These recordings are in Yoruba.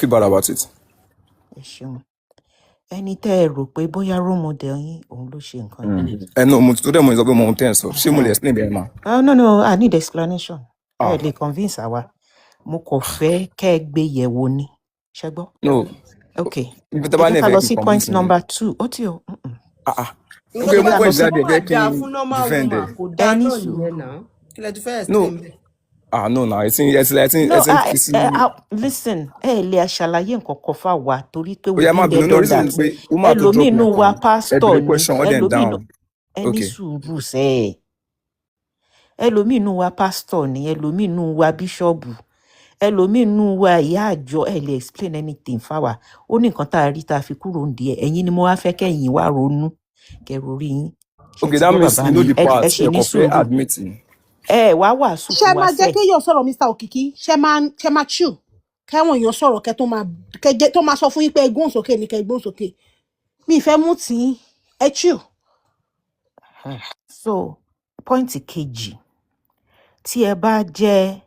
feel bad about it. ẹ ṣeun ẹni tẹ́ ẹ rò pé bóyá role model yín òun ló ṣe nǹkan yìí. No, mo tó dẹ̀ mo sọ pé mo ń tẹ̀ sọ ṣé mo lè explain bẹ́ẹ̀ ma. No, I need explanation. Ah. ẹ lè convince àwa mo kò fẹ́ kẹ́ ẹ gbé yẹ̀wò ni ṣé gbọ́. No. Okay. Ibi ẹ tó bá jẹ́ ní ká ẹ̀fẹ̀ lọ kí sí n point convince mi. number 2 ó ti o. Ok, mo point jáde ẹ̀fẹ̀ kí n defend ẹ̀. kò dáa Ẹni náà sùúrù. nìyẹn náà kí lẹ ti fẹ́ No. explain bẹ́ẹ̀. No, No, fi sí. listen, ẹ lè ṣàlàyé nǹkan kan fà wá torí pé Ó we yá má been bínú there no done reason that. pé woman tó drop Ẹlòmíì nù wa lẹ́kọ̀ọ́ pastor every ni, question wọ́n dẹ̀ ń ẹlòmíì nù down. ẹni Okay. sùúrù sẹ́ ẹ̀. Ẹlòmíì nù wa pastor ni, ẹlòmíì nù wa bíṣọ̀bù, ẹlòmíì nù wa ìyá àjọ, ẹ lè explain anything fáwa. Ó ní nǹkan tá a rí tá a fi kúrò ń díẹ̀, ẹ̀yin ni mo wá fẹ́ kẹ́yìn wá ronú kẹrù orí yín. Ṣé Okay, ti that gbọ́ means bàbá you know mi? the part Ẹ ṣì ẹ ní kò fẹ́ sùúrù. admit ni. Ẹ wá wàásù ṣé fún wa máa jẹ́ sẹ́. kéèyàn sọ̀rọ̀ Mr. Òkìkí ṣé máa chill kẹ́wọ̀n èèyàn sọ̀rọ̀ kẹ́ tó máa sọ fún yín pé ẹgbọ́n sókè ní kẹ́ ẹgbọ́n sókè mi ìfẹ́ mú tí ẹ chill. So point kejì, tí ẹ bá jẹ́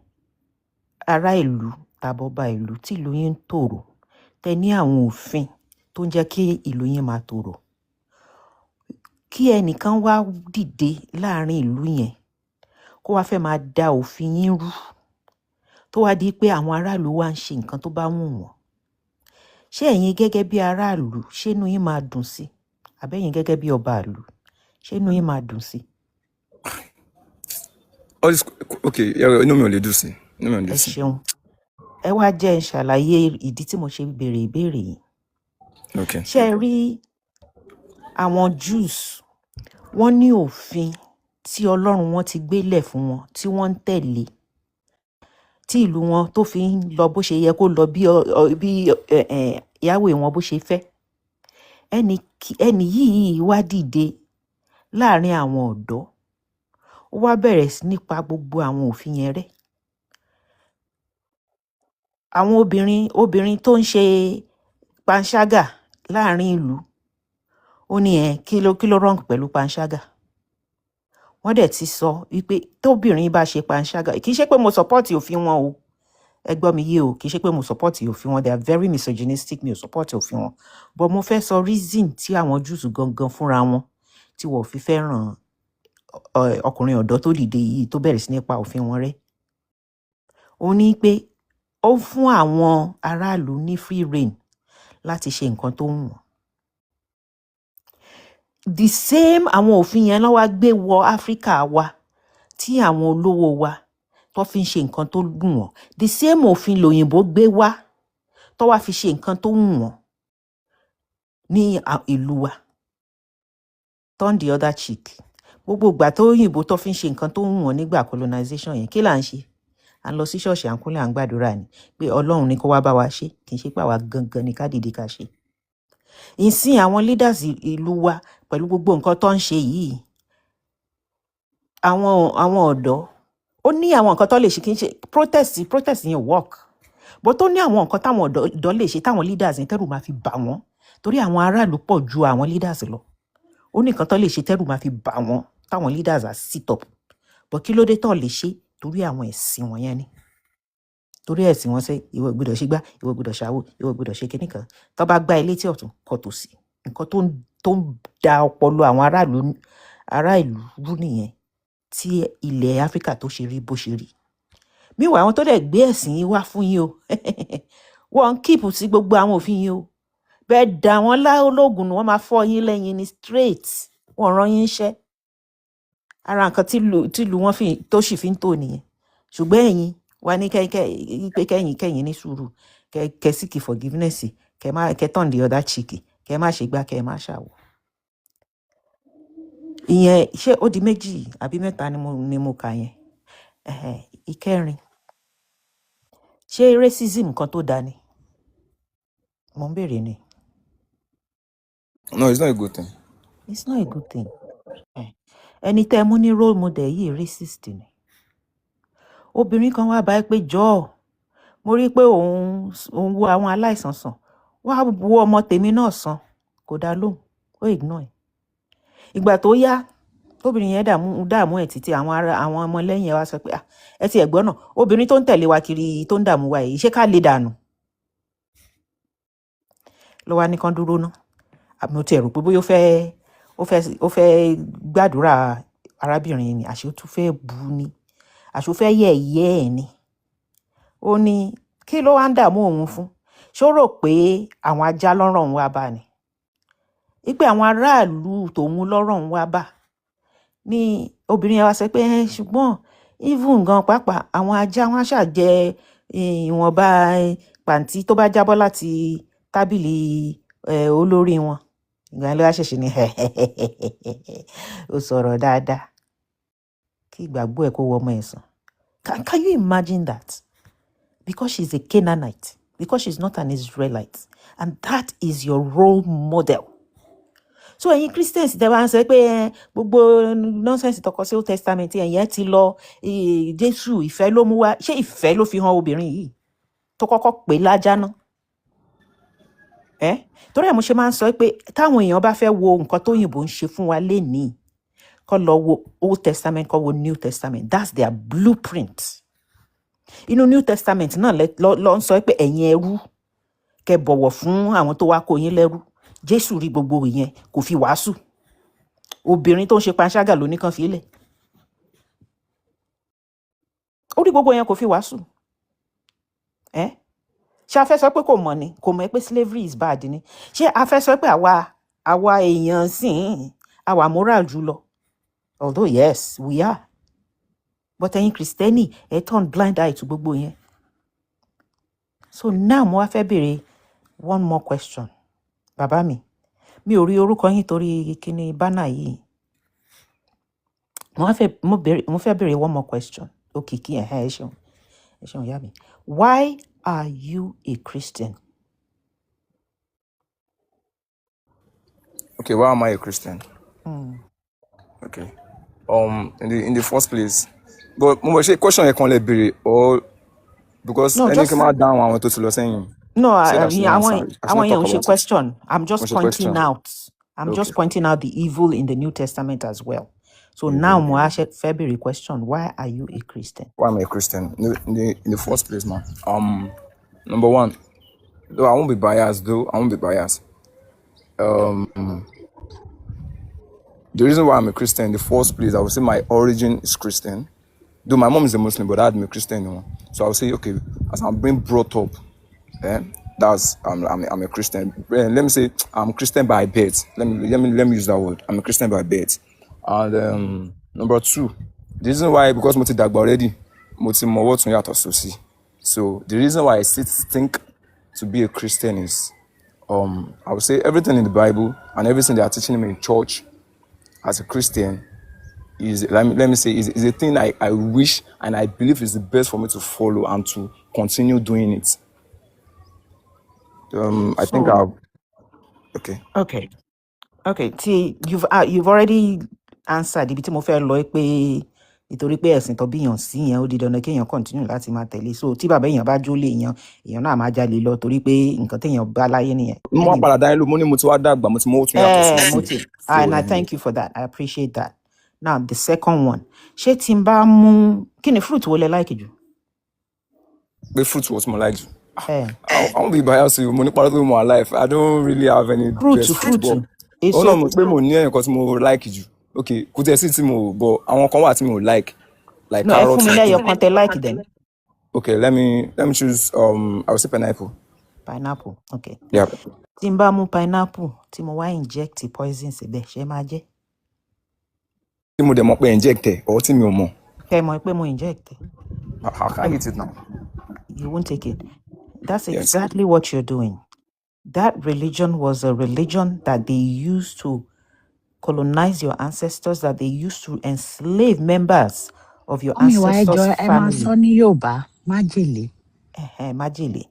ará ìlú tàbọ̀ba ìlú tí ìlú yín ń tòrò, tẹ ní àwọn òfin tó ń jẹ́ kí ìlú yín máa tòrò, kí ẹnìkan wá dìde láàrin ìlú yẹn kó wá fẹ́ máa da òfin yín rú tó wá di pé àwọn aráàlú wá ń ṣe nǹkan tó bá wù wọ́n. Ṣé ẹ̀yin gẹ́gẹ́ bí aráàlú ṣé inú yín máa dùn sí? Àbẹ́yìn gẹ́gẹ́ bí ọba ìlú ṣé inú yín máa dùn sí? Okay, inú mi ò lè dùn sí. Inú mi ò lè Ẹ dùn sí. ṣeun. Ẹ wá jẹ́ n ṣàlàyé ìdí tí mo ṣe béèrè ìbéèrè yìí. Okay. Ṣé ẹ rí àwọn Jews, wọ́n ní òfin tí Ọlọ́run wọn ti gbélẹ̀ fún wọn tí wọ́n ń tẹ̀lé, tí ìlú wọn tó fi ń lọ bó ṣe yẹ kó lọ bí Yahweh wọn bó ṣe fẹ́. Ẹni yìí wá dìde láàrin àwọn ọ̀dọ́, ó wá bẹ̀rẹ̀ sí ní pa gbogbo àwọn òfin yẹn rẹ́. Àwọn obìnrin tó ń ṣe panṣágà láàrin ìlú, ó ní kí ló wrong pẹ̀lú panṣágà. Wọ́n dẹ̀ ti sọ wípé tóbìnrin bá ṣe panṣágà, kì í ṣe pé mo support òfin wọn o, ẹ gbọ́ mi yé o, kì í ṣe pé mo support òfin wọn, they are very misogynistic, mi ò support òfin wọn, but mo fẹ́ sọ reason tí àwọn Jews gangan fúnra wọn tí wọ́n fi fẹ́ràn ọkùnrin ọ̀dọ́ tó dìde yìí tó bẹ̀rẹ̀ sí ní pa òfin wọn rẹ́. Ó ní pé ó fún àwọn aráàlú ní free rein láti ṣe nǹkan tó wù wọ́n. The same àwọn òfin yẹn ló wá gbé wọ Áfíríkà wa tí àwọn olówó wa tó fi ń ṣe nǹkan tó wù wọ́n. The same òfin lòyìnbó gbé wá tó wá fi ṣe nǹkan tó wù wọ́n ní ìlú wa. Turn the other cheek. Gbogbo ìgbà tó òyìnbó tó fi ń ṣe nǹkan tó wù wọ́n nígbà colonization yẹn, kí là ń ṣe? À ń lọ sí ṣọ́ọ̀ṣì à ń kúnlẹ̀ à ń gbàdúrà ni pé Ọlọ́run ní kó wá bá wa ṣe, kì í ṣe pé àwa gangan ni ká dìde ká ṣe. Ìsìn àwọn leaders ìlú wa pẹ̀lú gbogbo nǹkan tó ń ṣe yìí, àwọn ọ̀dọ́ ó ní àwọn nǹkan tó lè ṣe, kì í ṣe protest yẹn work, but ó ní àwọn nǹkan táwọn ọ̀dọ́ lè ṣe táwọn leaders yẹn tẹ́rù máa fi bà wọ́n torí àwọn aráàlú pọ̀ ju àwọn leaders lọ. Ó ní nǹkan tó lè ṣe tẹ́rù máa fi bà wọ́n táwọn leaders á sit up, but kí ló dé tó lè ṣe? Torí àwọn ẹ̀sìn wọn yẹn ni. Torí ẹ̀sìn wọn ṣe ìwọ gbọ́dọ̀ ṣe gbá, ìwọ gbọ́dọ̀ ṣàwò, ìwọ gbọ́dọ̀ ṣe kinní kan. Tó bá gbá ilé tí ọ̀tún kọ tòsí, nǹkan tó ń da ọpọlọ àwọn ará ìlú rú nìyẹn tí ilẹ̀ Áfíríkà tó ṣe rí bó ṣe rí. Míwà àwọn tó dẹ̀ gbé ẹ̀sìn yìí wá fún yín o wọ́n ń kíìpù sí gbogbo àwọn òfin yìí o. Bẹ́ẹ̀ dà wọ́n lólógùn ni wọ́n máa fọ́ yín lẹ́yìn ní straight, wọ́n rán yín iṣẹ́. Ara nǹkan tí ìlú wọn tó sì fi ń tò nìyẹn. Ṣùgbọ́n ẹ̀yin wá ní kẹ́yìn ní sùúrù, kẹ́ seek forgiveness, kẹ́ turn the other cheek, kẹ́ má ṣe gbá, kẹ́ má ṣàwò. Ìyẹn ṣé ó di méjì àbí mẹ́ta ni mo kà yẹn. Ìkẹrin, ṣé racism kan tó dáa ni? Mo ń béèrè ni. No, it's not a good thing. It's not a good thing. Ẹni tẹ́ mú ní role model yìí racist ni. Obìnrin kan wá bá ẹ pé jọ̀ọ́, mo rí pé òun wo àwọn aláìsàn sàn, wá wo ọmọ tèmi náà sàn, kò dá lóhùn, ó ignore ẹ̀. Ìgbà tó yá, obìnrin yẹn dààmú ẹ̀ títí àwọn ọmọ lẹ́yìn ẹ̀ wá sọ pé ẹ ti ẹ̀gbọ́n náà, obìnrin tó ń tẹ̀lé wa kiri tó ń dààmú wa yìí ṣé ká lè dànù? ló wá ní kán dúró ná àmì ó ti rò pé bóyá ó fẹ́ gbàdúrà arábìnrin ni àṣé ó tún fẹ́ bú ni àṣé ó fẹ́ yẹ̀yẹ́ ẹ̀ ni ó ní kí ló wá ń dààmú òun fún ṣó rò pé àwọn ajá lọ́rọ̀ òun wá bá ni wípé àwọn aráàlú tòun lọ́rọ̀ òun wá bá ní obìnrin yẹn wá sọ pé ṣùgbọ́n even gan pàápàá àwọn ajá wọn ṣàjẹ ìwọ̀nba pàǹtí tó bá jábọ́ láti tábìlì olórí wọn ìgbà yẹn ló wá ṣẹ̀ṣẹ̀ ní ó sọ̀rọ̀ dáadáa kí ìgbàgbọ́ ẹ̀ kó wọ ọmọ ẹ̀ sàn. Can you imagine that? Because she's a Canaanite, because she's not an Israelite, and that is your role model. So ẹ̀yin Christians tẹ́ bá ń sọ pé gbogbo nonsense tọkọ sí Old Testament ẹ̀yẹn ti lọ Jésù ìfẹ́ ló mú wá ṣé ìfẹ́ ló fi hàn obìnrin yìí tó kọ́kọ́ pè lájá náà torí ẹ̀ mo ṣe máa ń sọ pé táwọn èèyàn bá fẹ́ wo nǹkan tó yìnbó ń ṣe fún wa lénìí kó lọ wo Old Testament kó wo New Testament, that's their blueprint. Inú New Testament náà lọ ń sọ pé ẹ̀yin ẹrú kẹ́ bọ̀wọ̀ fún àwọn tó wá kó yín lẹ́rú. Jésù rí gbogbo ìyẹn kò fi wàásù. Obìnrin tó ń ṣe panṣágà ló ní kàn fi lẹ̀. Ó rí gbogbo yẹn kò fi wàásù. Ṣé a fẹ́ sọ pé kò mọ̀ ni? Kò mọ̀ pé slavery is bad ni? Ṣé a fẹ́ sọ pé àwa èèyàn sìn àwa moral jùlọ? Although yes, we are. But ẹ̀yin Kristẹni ẹ turn blind eye to gbogbo yẹn. So now mo wá fẹ́ béèrè one more question. Bàbá mi ò rí orúkọ yín torí kíní bánà yìí. Mo fẹ́ béèrè one more question. Òkìkí ẹ ṣeun ìyá mi. Why are you a Christian? Okay, why am I a Christian? Okay. In the first place, but mo ṣe question yẹn kan lè béèrè or because any come out down àwọn tó ti lọ sẹ́yìn. No, I want you to question. I'm just pointing out. Just pointing out the evil in the New Testament as well. So now, Moashe February question: why are you a Christian? Why am I a Christian? In the first place, man. Number one, though I won't be biased. The reason why I'm a Christian in the first place, I would say my origin is Christian. Though my mom is a Muslim, but I'm a Christian. So I would say, okay, as I'm being brought up, I'm a Christian. Let me say I'm Christian by birth. Let me use that word. I'm a Christian by birth. And number two, the reason why, because mo ti dàgbà already, mo ti mọ what to yàtọ̀ sósì. So the reason why I think to be a Christian is, I would say everything in the Bible and everything they are teaching me in church as a Christian is, let me say, is a thing I wish and I believe is the best for me to follow and to continue doing it. I think I'll. Okay. See, you've already answered. Ibi tí mo fẹ́ lọ pé nítorí pé ẹ̀sìn tó bíyàn sí yẹn ó di dandan kéèyàn continue láti máa tẹ̀lé. So tí bàbá èèyàn bá jólè èèyàn náà máa jalè lọ torí pé nǹkan téèyàn bá láyé nìyẹn. Mo padà dá mo ní mo ti wá dàgbà mo ti mọ òtún yàtọ̀ sí. And I thank you for that. I appreciate that. Now the second one. Ṣé tí n bá mú kí ni fruit wo lẹ like jù? Pé fruit wo tí mo like jù? I won't be biased with money part of my life. I don't really have any fruit. Oh no, pé mo ní nǹkan tí mo like jù. Okay, kò tẹ́ sí tí mo but àwọn kan wà tí mo like carrot. No, fún mi lẹ́yọ̀ kan tẹ́ like them. Okay, let me choose I will say pineapple. Pineapple, okay. Yeah. Tí n bá mú pineapple tí mo wá inject poison síbẹ̀ ṣé máa jẹ? Tí mo dẹ̀ mọ̀ pé inject ẹ̀ or tí mi ò mọ̀. Kẹ́ mọ̀ pé mo inject ẹ̀. How can I eat it now? You won't take it. That's exactly what you're doing. That religion was a religion that they used to colonize your ancestors, that they used to enslave members of your ancestors' family. Májèlé. Májèlé.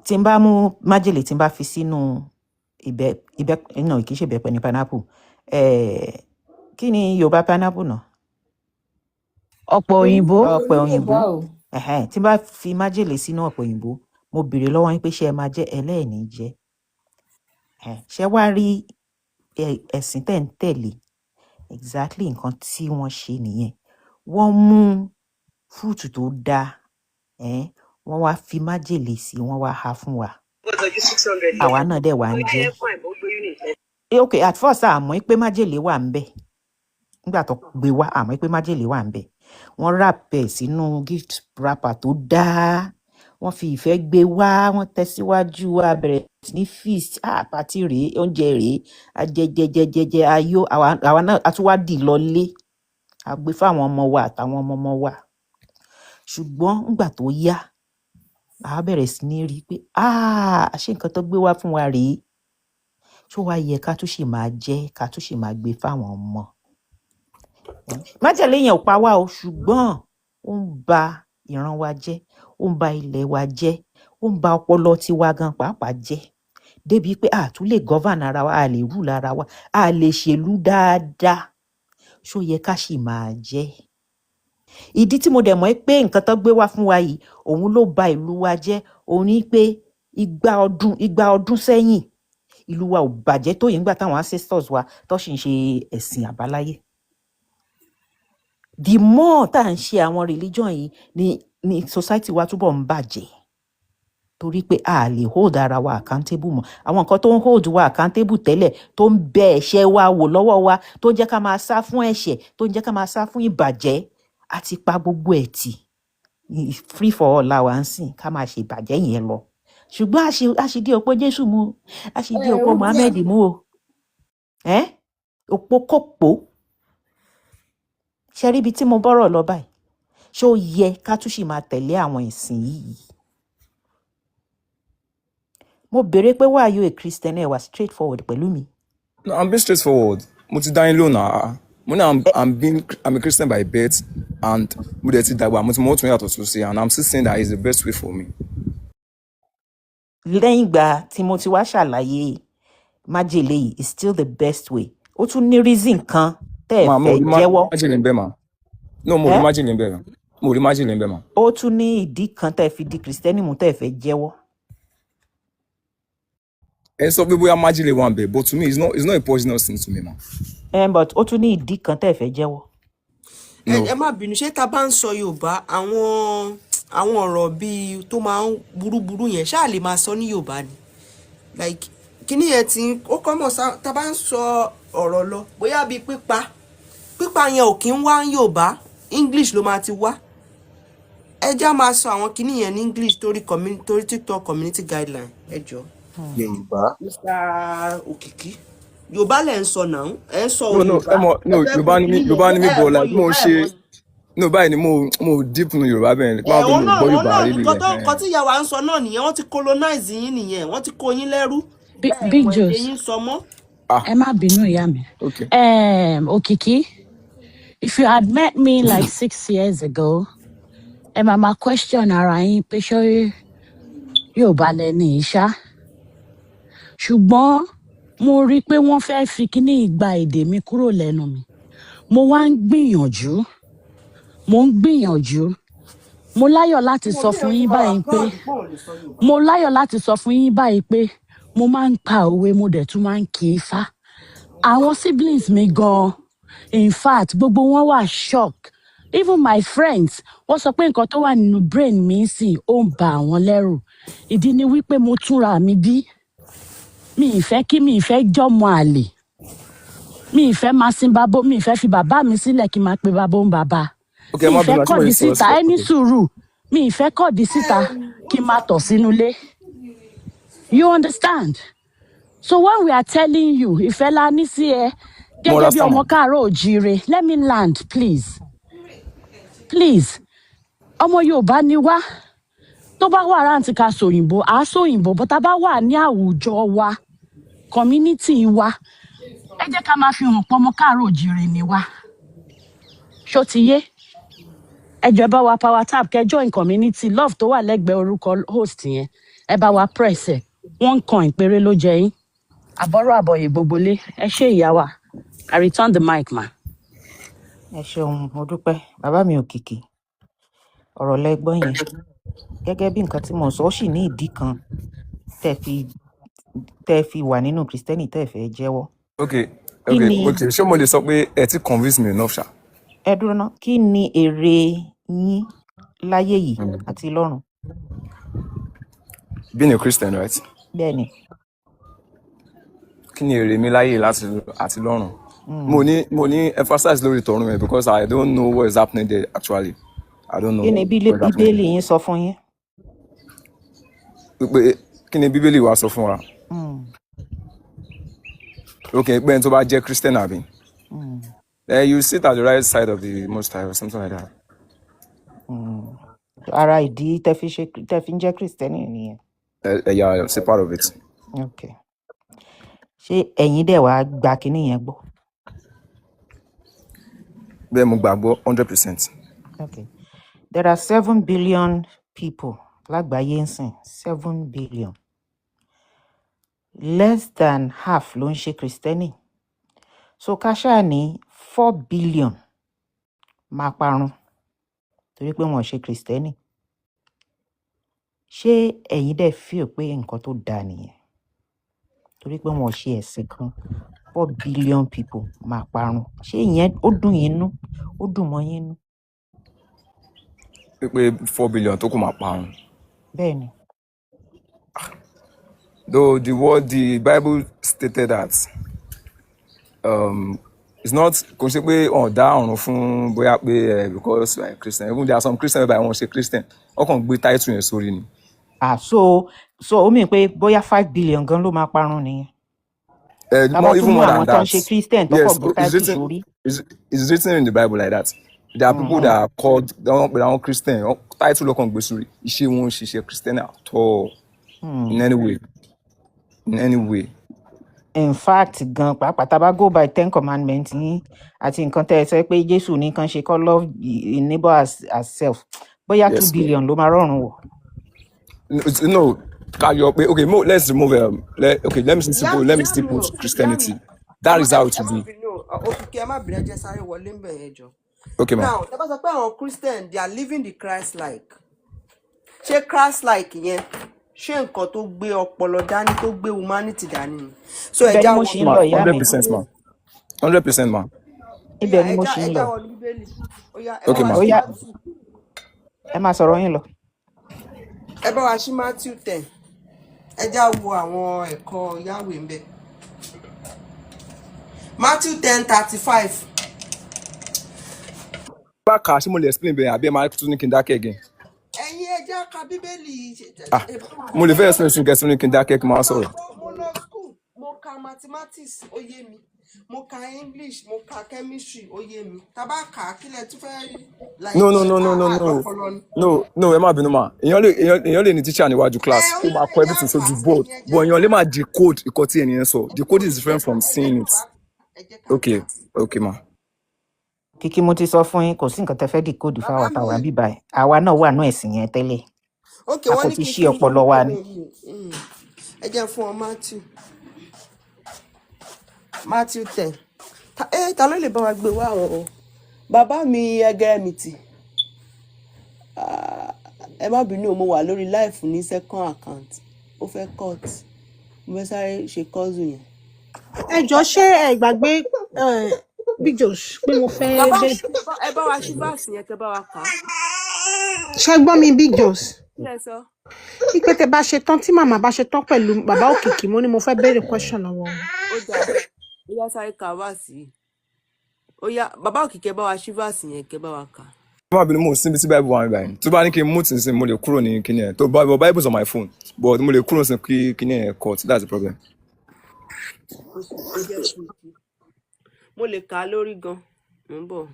Tí n bá mú májèlé tí n bá fi sínú no, kì í ṣe ìbẹ́pẹ ní pineapple. Kí ni Yorùbá pineapple náà? Ọ̀pẹ̀ òyìnbó. Tí n bá fi májèlé sínú ọ̀pẹ̀ òyìnbó, mo béèrè lọ́wọ́ yín pé ṣé ẹ máa jẹ ẹlẹ́ẹ̀ni jẹ. Ṣé wá rí ẹ̀sìn tẹ̀ ń tẹ̀lé exactly nǹkan tí wọ́n ṣe nìyẹn. Wọ́n mú fruit tó dáa, wọ́n wá fi májèlé sí, wọ́n wá há fún wa. àwa náà dẹ̀ wá ń jẹ. Okay, at first àmọ́ pé májèlé wà ń bẹ̀ nígbà tó gbé wá àmọ́ pé májèlé wà ń bẹ̀ wọ́n wrap ẹ̀ sínú gift wrapper tó dáa wọ́n fi ìfẹ́ gbé wá wọ́n tẹ̀síwájú wa bẹ̀rẹ̀ sí ní feast pàtí rèé oúnjẹ rèé ajẹjẹjẹjẹjẹ ayọ̀ àwa náà a tún wá dì lọlé a gbé fáwọn ọmọ wa àtàwọn ọmọ wa ṣùgbọ́n nígbà tó yá a bẹ̀rẹ̀ sí ní rí i pé àṣé nǹkan tó gbé wá fún wa rèé ṣó wá yẹ ká tún ṣì máa jẹ ká tún ṣì máa gbé fáwọn ọmọ májèlé yẹn ò pa wá o ṣùgbọ́n ó ń ba ìran wa jẹ́ ó ń ba ilẹ̀ wa jẹ́ ó ń ba ọpọlọ tiwa gan pàápàá jẹ́ débi pé a tún lè govern ara wa a lè rule ara wa a lè ṣèlú dáadáa ṣó yẹ ká ṣì máa jẹ ìdí tí mo dẹ̀ mọ̀ pé nǹkan tó gbé wá fún wa yìí òun ló ba ìlú wa jẹ́ òun ní pé igba ọdún sẹ́yìn ìlú wa ò bàjẹ́ tó yìí nígbà táwọn ancestors wa tó sì ń ṣe ẹ̀sìn àbáláyé the more tá à ń ṣe àwọn religion yìí ni society wa túbọ̀ ń bàjẹ́ torí pé a lè hold ara wa accountable mọ́ àwọn nǹkan tó ń hold wa accountable tẹ́lẹ̀ tó ń bẹ ẹ̀ṣẹ̀ wa wò lọ́wọ́ wa tó ń jẹ́ ká máa sá fún ẹ̀ṣẹ̀ tó ń jẹ́ ká máa sá fún ìbàjẹ́ àti pa gbogbo ẹ̀ tì free for all la wà ń sìn ká máa ṣe ìbàjẹ́ yẹn lọ ṣùgbọ́n a ṣì di òpó Jésù mú a ṣì di òpó Muhammed mú o òpó kòpó ṣe rí ibi tí mo bọ́rọ̀ lọ báyìí ṣé ó yẹ ká tún ṣì máa tẹ̀lé àwọn ìsìn yìí mo béèrè pé why are you a Christian ẹ wá straightforward pẹ̀lú mi. No, I'm being straightforward. Mo ti dá yín lóhùn náà. I'm a Christian by birth and mo dẹ̀ ti dàgbà mo ti mọ̀ ó tún yàtọ̀ tó ṣe and I'm still saying that is the best way for me. lẹ́yìn ìgbà tí mo ti wá ṣàlàyé májèlé yìí is still the best way ó tún ní reason kan tẹ́ ẹ fẹ́ jẹ́wọ́. májèlé ń bẹ mà. No, mo rí májèlé ń bẹ mà. Mo rí májèlé ń bẹ mà. ó tún ní ìdí kan tẹ́ ẹ fi di Kristẹni mú tẹ́ ẹ fẹ́ jẹ́wọ́. ẹ sọ pé bóyá májèlé wà ń bẹ but to me it's not a poisonous thing to me ma. But ó tún ní ìdí kan tẹ́ ẹ fẹ́ jẹ́wọ́. ẹ má bínú ṣé tá a bá ń sọ Yorùbá àwọn ọ̀rọ̀ bíi tó máa ń burúburú yẹn ṣáà lè máa sọ ní Yorùbá ni like kíní yẹn tí ó kọ́ mọ̀ tá a bá ń sọ ọ̀rọ̀ lọ bóyá bíi pípa yẹn ò kí ń wá Yorùbá English ló máa ti wá ẹ já máa sọ àwọn kíní yẹn ní English torí TikTok community guideline ẹ jọ. Yorùbá. Mr. Òkìkí Yorùbá lẹ ń sọ náà ẹ ń sọ Yorùbá. No, Yorùbá ni mi bọ̀ like mo ṣe no báyìí ni mo deep nu Yorùbá bẹ́ẹ̀ ni mo gbọ́ Yorùbá rí nǹkan tí ìyá wa ń sọ náà nìyẹn wọ́n ti colonize yín nìyẹn wọ́n ti kó yín lẹ́rú. Big Joes ẹ má bínú ìyá mi. Òkìkí if you had met me like 6 years ago ẹ máa question ara yín pé ṣé Yorùbá lẹni ìṣá ṣùgbọ́n mo rí i pé wọ́n fẹ́ fi kíní ìgbà èdè mi kúrò lẹ́nu mi mo wá ń gbìyànjú mo láyọ̀ láti sọ fún yín báyìí pé mo máa ń pa òwe mo dẹ̀ tún máa ń kì í fá àwọn siblings mi gan in fact gbogbo wọn wà shock even my friends wọ́n sọ pé nǹkan tó wà nínú brain mi sì ó ń bà àwọn lẹ́rù ìdí ni wípé mo túnra mi bí mi ìfẹ́ jọmọ àlè mi ìfẹ́ máa sin babo mi ìfẹ́ fi bàbá mi sílẹ̀ kí n máa pe babo ń bàbá mi ìfẹ́ kọ̀dí síta ẹni sùúrù mi ìfẹ́ kọ̀dí síta kí n máa tọ̀ sínú ilé you understand so when we are telling you ìfẹ́ la ní sí ẹ gẹ́gẹ́ bí ọmọ káàárọ̀ òjíire let me land please ọmọ Yorùbá ni wá tó bá wà rántí ká sòyìnbó àá sòyìnbó bó tá bá wà ní àwùjọ wa community wa ẹ jẹ́ ká máa fi hàn pọ́nmọ́ káàárọ̀ òjíire ni wá ṣó ti yé ẹ jọ̀ọ́ bá wa power tap kẹ́ join community love tó wà lẹ́gbẹ̀ẹ́ orúkọ host yẹn ẹ bá wa press ẹ̀ one coin péré ló jẹ yín àbọ̀rọ̀ àbọ̀yè gbogbo lé ẹ ṣé ìyá wa I return the mic ma. ẹ ṣeun mo dúpẹ́ bàbá mi Òkìkí ọ̀rọ̀ lẹ́gbọ́n yẹn gẹ́gẹ́ bí nǹkan tí mo sọ ó sì ní ìdí kan tẹ́ fi wà nínú Kristẹni tẹ́ fẹ́ jẹ́wọ́. Okay. Ṣé mo lè sọ pé ẹ ti convince me enough ṣá. Ẹ dúró ná kí ni èrè yín láyé yìí àti lọ́run. Being a Christian, right? bẹ́ẹ̀ ni. kí ni èrè mi láyè láti àti lọ́run. mo ní emphasize lórí tọ̀run yẹn because I don't know what is happening there actually. I don't know kí ni what is happening bíbélì there. yín sọ fún yín? pé kí ni bíbélì wa sọ fún wa. okay pé ẹni tó bá jẹ́ Christian àbí. You sit at the right side of the Most High or something like that. ara ìdí tẹ́ fi ń jẹ́ Kristẹni nìyẹn. Yeah, it's a part of it. Okay. ṣé ẹ̀yin dẹ̀ wá gba kinní yẹn gbọ́? bẹ́ẹ̀ mo gbàgbọ́ 100%. Okay. There are 7 billion people lágbàáyé ń sìn, 7 billion. Less than half ló ń ṣe Kristẹni. So ká ṣáà ní 4 billion máa parun torí pé wọ́n ṣe Kristẹni. Ṣé ẹ̀yin dẹ̀ feel pé nǹkan tó dáa nìyẹn? Torí pé wọ́n ṣe ẹ̀sìn kan, 4 billion people máa parun. Ṣé ìyẹn ó dùn yín nú? Ó dùn mọ́ yín nú? pé 4 billion tó kù máa parun. Bẹ́ẹ̀ ni. Though the Bible stated that it's not kò ṣe pé ọ̀dà ọ̀run fún bóyá pé because you are a Christian, even there are some Christians by wọn ṣe Christian ọkàn gbé title yẹn sórí ni. So ó mì pé bóyá 5 billion gan ló máa parun nìyẹn. Not even more than that. Àwọn tó ń ṣe Christian tó kọ̀ gbé title sórí. It's written in the Bible like that. There are people that are called àwọn Christian title lọ́kàn gbé sórí iṣẹ́ wọn ṣiṣẹ́ Christian at all in any way. In fact gan pàápàá tá a bá go by 10 commandments yín àti nǹkan tẹ́ ẹ sọ pé Jésù nìkan ṣe kọ́ love your neighbor as self, bóyá 2 billion ló máa rọrùn wọ̀. No, okay, let's remove let me still put Christianity. That is how it will be. Òkìkí ẹ má bìrẹ̀ jẹ́ sáré wọlé ń bẹ̀ yẹn jọ. Okay, ma. Now, tẹ́ bá sọ pé àwọn Christian they are living the Christ-like. Ṣé Christ-like yẹn? Ṣé nǹkan tó gbé ọpọlọ dání tó gbé humanity dání ni? So ẹ já wọ́n ṣì ń lọ ìyá mi. 100% ma. 100% ma. Ibẹ̀ ni mo ṣì ń lọ. Okay, ma. Ẹ máa sọ̀rọ̀ yín lọ. Ẹ bá wa ṣí Matthew 10. Ẹ já wo àwọn ẹ̀kọ́ Yahweh ń bẹ̀. Matthew 10:35. Bá kà á ṣé mo lè explain bẹ́ẹ̀ àbí ẹ máa tún ní kí n dákẹ́ again. Ẹ̀yin ẹ já ka Bíbélì. Mo lè fẹ́ explain sí kẹsàn-án ní kí n dákẹ́ kí n máa sọ̀rọ̀. Mo lọ school, mo ka mathematics, ó yé mi. Mo ka English, mo ka chemistry, ó yé mi. Tá bá kà á kílẹ̀ tún fẹ́ like No, ẹ má bínú ma. Èèyàn lè ní teacher níwájú class kó máa kọ everything sójú board but èèyàn lè máa decode nǹkan tí ènìyàn sọ. Decode is different from seeing it. Okay, ma. Kìkì mo ti sọ fún yín kò sí nǹkan tẹ́ fẹ́ decode fáwọn táwa bíbá ẹ̀. Àwa náà wà nú ẹ̀sìn yẹn tẹ́lẹ̀. Okay, wọ́n ní kí ṣí ọpọlọ wa ni. Ẹ jẹ́ fún ọ Matthew 10. Ta ló lè bá wa gbé wá o? Bàbá mi ẹgẹ́ mi tì. Ẹ má bínú mo wà lórí live ní second account. Ó fẹ́ cut. Mo fẹ́ sáré ṣe kọ́ọ̀zù yẹn. Ẹ jọ ṣé ẹ gbàgbé Big Josh pé mo fẹ́ bẹ́ẹ̀. Ẹ bá wa ṣí báàsì yẹn kẹ́ bá wa kà á. Ṣé gbọ́ mi Big Josh? Kílẹ̀ sọ. Ìpè tẹ́ bá ṣe tán tí màmá bá ṣe tán pẹ̀lú bàbá Òkìkí mo ní mo fẹ́ béèrè question lọ́wọ́ wọn. Ó dáa. Ó yá sáré ka báàsì. Ó yá bàbá Òkìkí bá wa ṣí báàsì yẹn kẹ́ bá wa kà. Má bínú mo síbi tí Bible wà ní báyìí. Tó bá ní kí n mú tìǹsìn mo lè kúrò ní kíní ẹ̀. Bible is on my phone but mo lè kúrò sí kíní ẹ̀ cut, that's the problem. Mo lè kà á lórí gan. Mo ń bọ̀.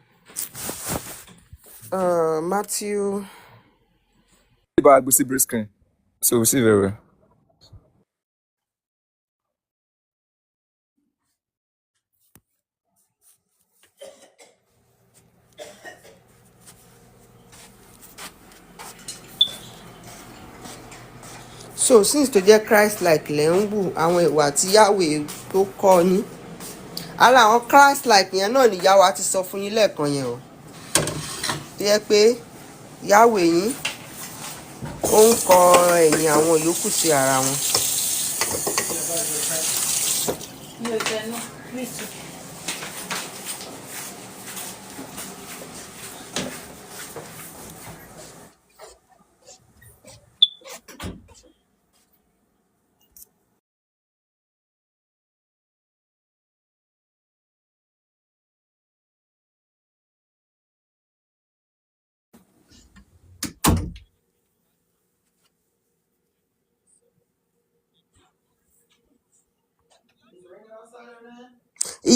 Matthew. Bá a gbé sí break screen so we see very well. So since tó jẹ́ Christ-like lẹ́ ń wù àwọn ìwà tí Yahweh tó kọ́ yín. Ara àwọn Christ-like yẹn náà ni Yahweh ti sọ fún yín lẹ́ẹ̀kan yẹn o. Tó yẹ pé Yahweh yín ó ń kọ ẹ̀yìn àwọn yòókù sí ara wọn.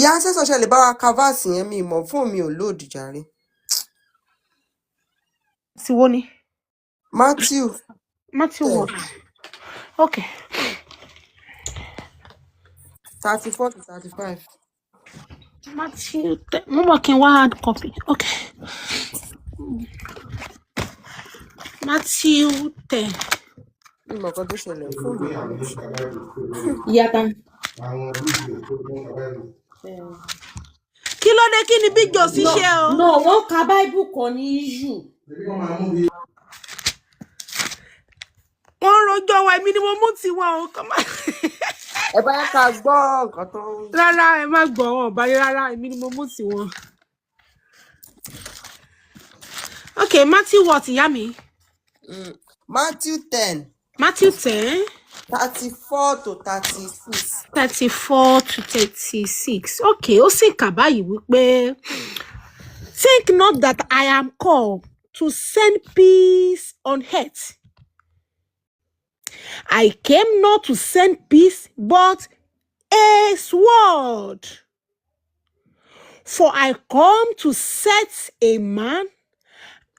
ìyá sẹ́sọ̀ ṣe lè bá wa ka verse yẹn mi mọ̀ fún mi ò lóòdì jàre. Tí wo ni? Matthew Matthew 10, what? Okay. 34 to 35. Matthew 10. Mo mọ̀ kí n wá hard copy. Okay. Matthew 10. Mi mọ̀ kan tó ṣẹlẹ̀ fún mi ò lò ṣe. Ìyá ta. Kí ló dé kí ni Big Joe ṣiṣẹ́ o? No, wọ́n ka Bible kan ní issue. Wọ́n rojọ́ wa èmi ni mo mú tiwọn o. Ẹ bá ká gbọ́ nǹkan tó ń. Rárá ẹ má gbọ́ wọn báyìí rárá èmi ni mo mú tiwọn. Okay, Matthew what ìyá mi? Matthew 10, Matthew 10. 34 to 36. 34 to 36. Okay, ó sì kà báyìí wípé think not that I am called to send peace on earth. I came not to send peace, but a sword. For I come to set a man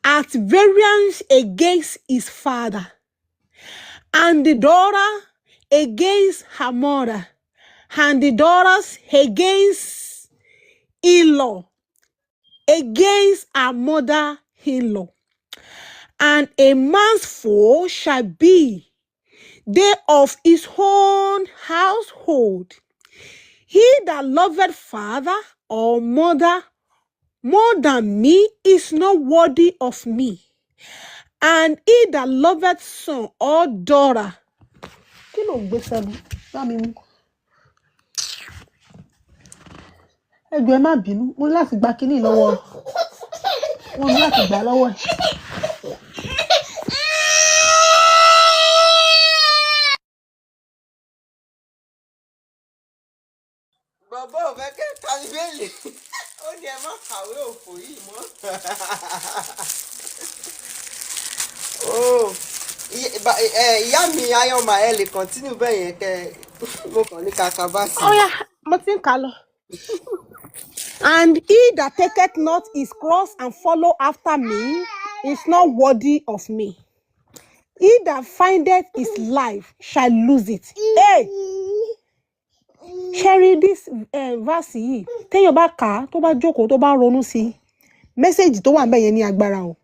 at variance against his father, and the daughter against her mother, and the daughters against in-law, against her mother-in-law. And a man's foe shall be they of his own household. He that loveth father or mother more than me is not worthy of me. And he that loveth son or daughter. Kí ló ń gbé sẹ́nu? Bá mi mú. Ẹ jọ̀ọ́ ẹ má bínú. Mo ní láti gba kíní lọ́wọ́. Mo ní láti gbà lọ́wọ́ ẹ̀. Bàbá ò fẹ́ kẹ́ ka Bíbélì. Ó ní ẹ má kàwé òfò yìí mọ́. Ìyá mi Ayọ̀mà ẹ lè continue bẹ́ẹ̀ yẹn kẹ́ mo kàn ní kàkà bá sí. Oh yeah, mo ti ń kà lọ. And he that taketh not his cross and follow after me is not worthy of me. He that findeth his life shall lose it. Hey! Sherry, this verse yìí, téèyàn bá kà á, tó bá jókòó, tó bá ronú sí, message tó wà ńbẹ̀ yẹn ní agbára o.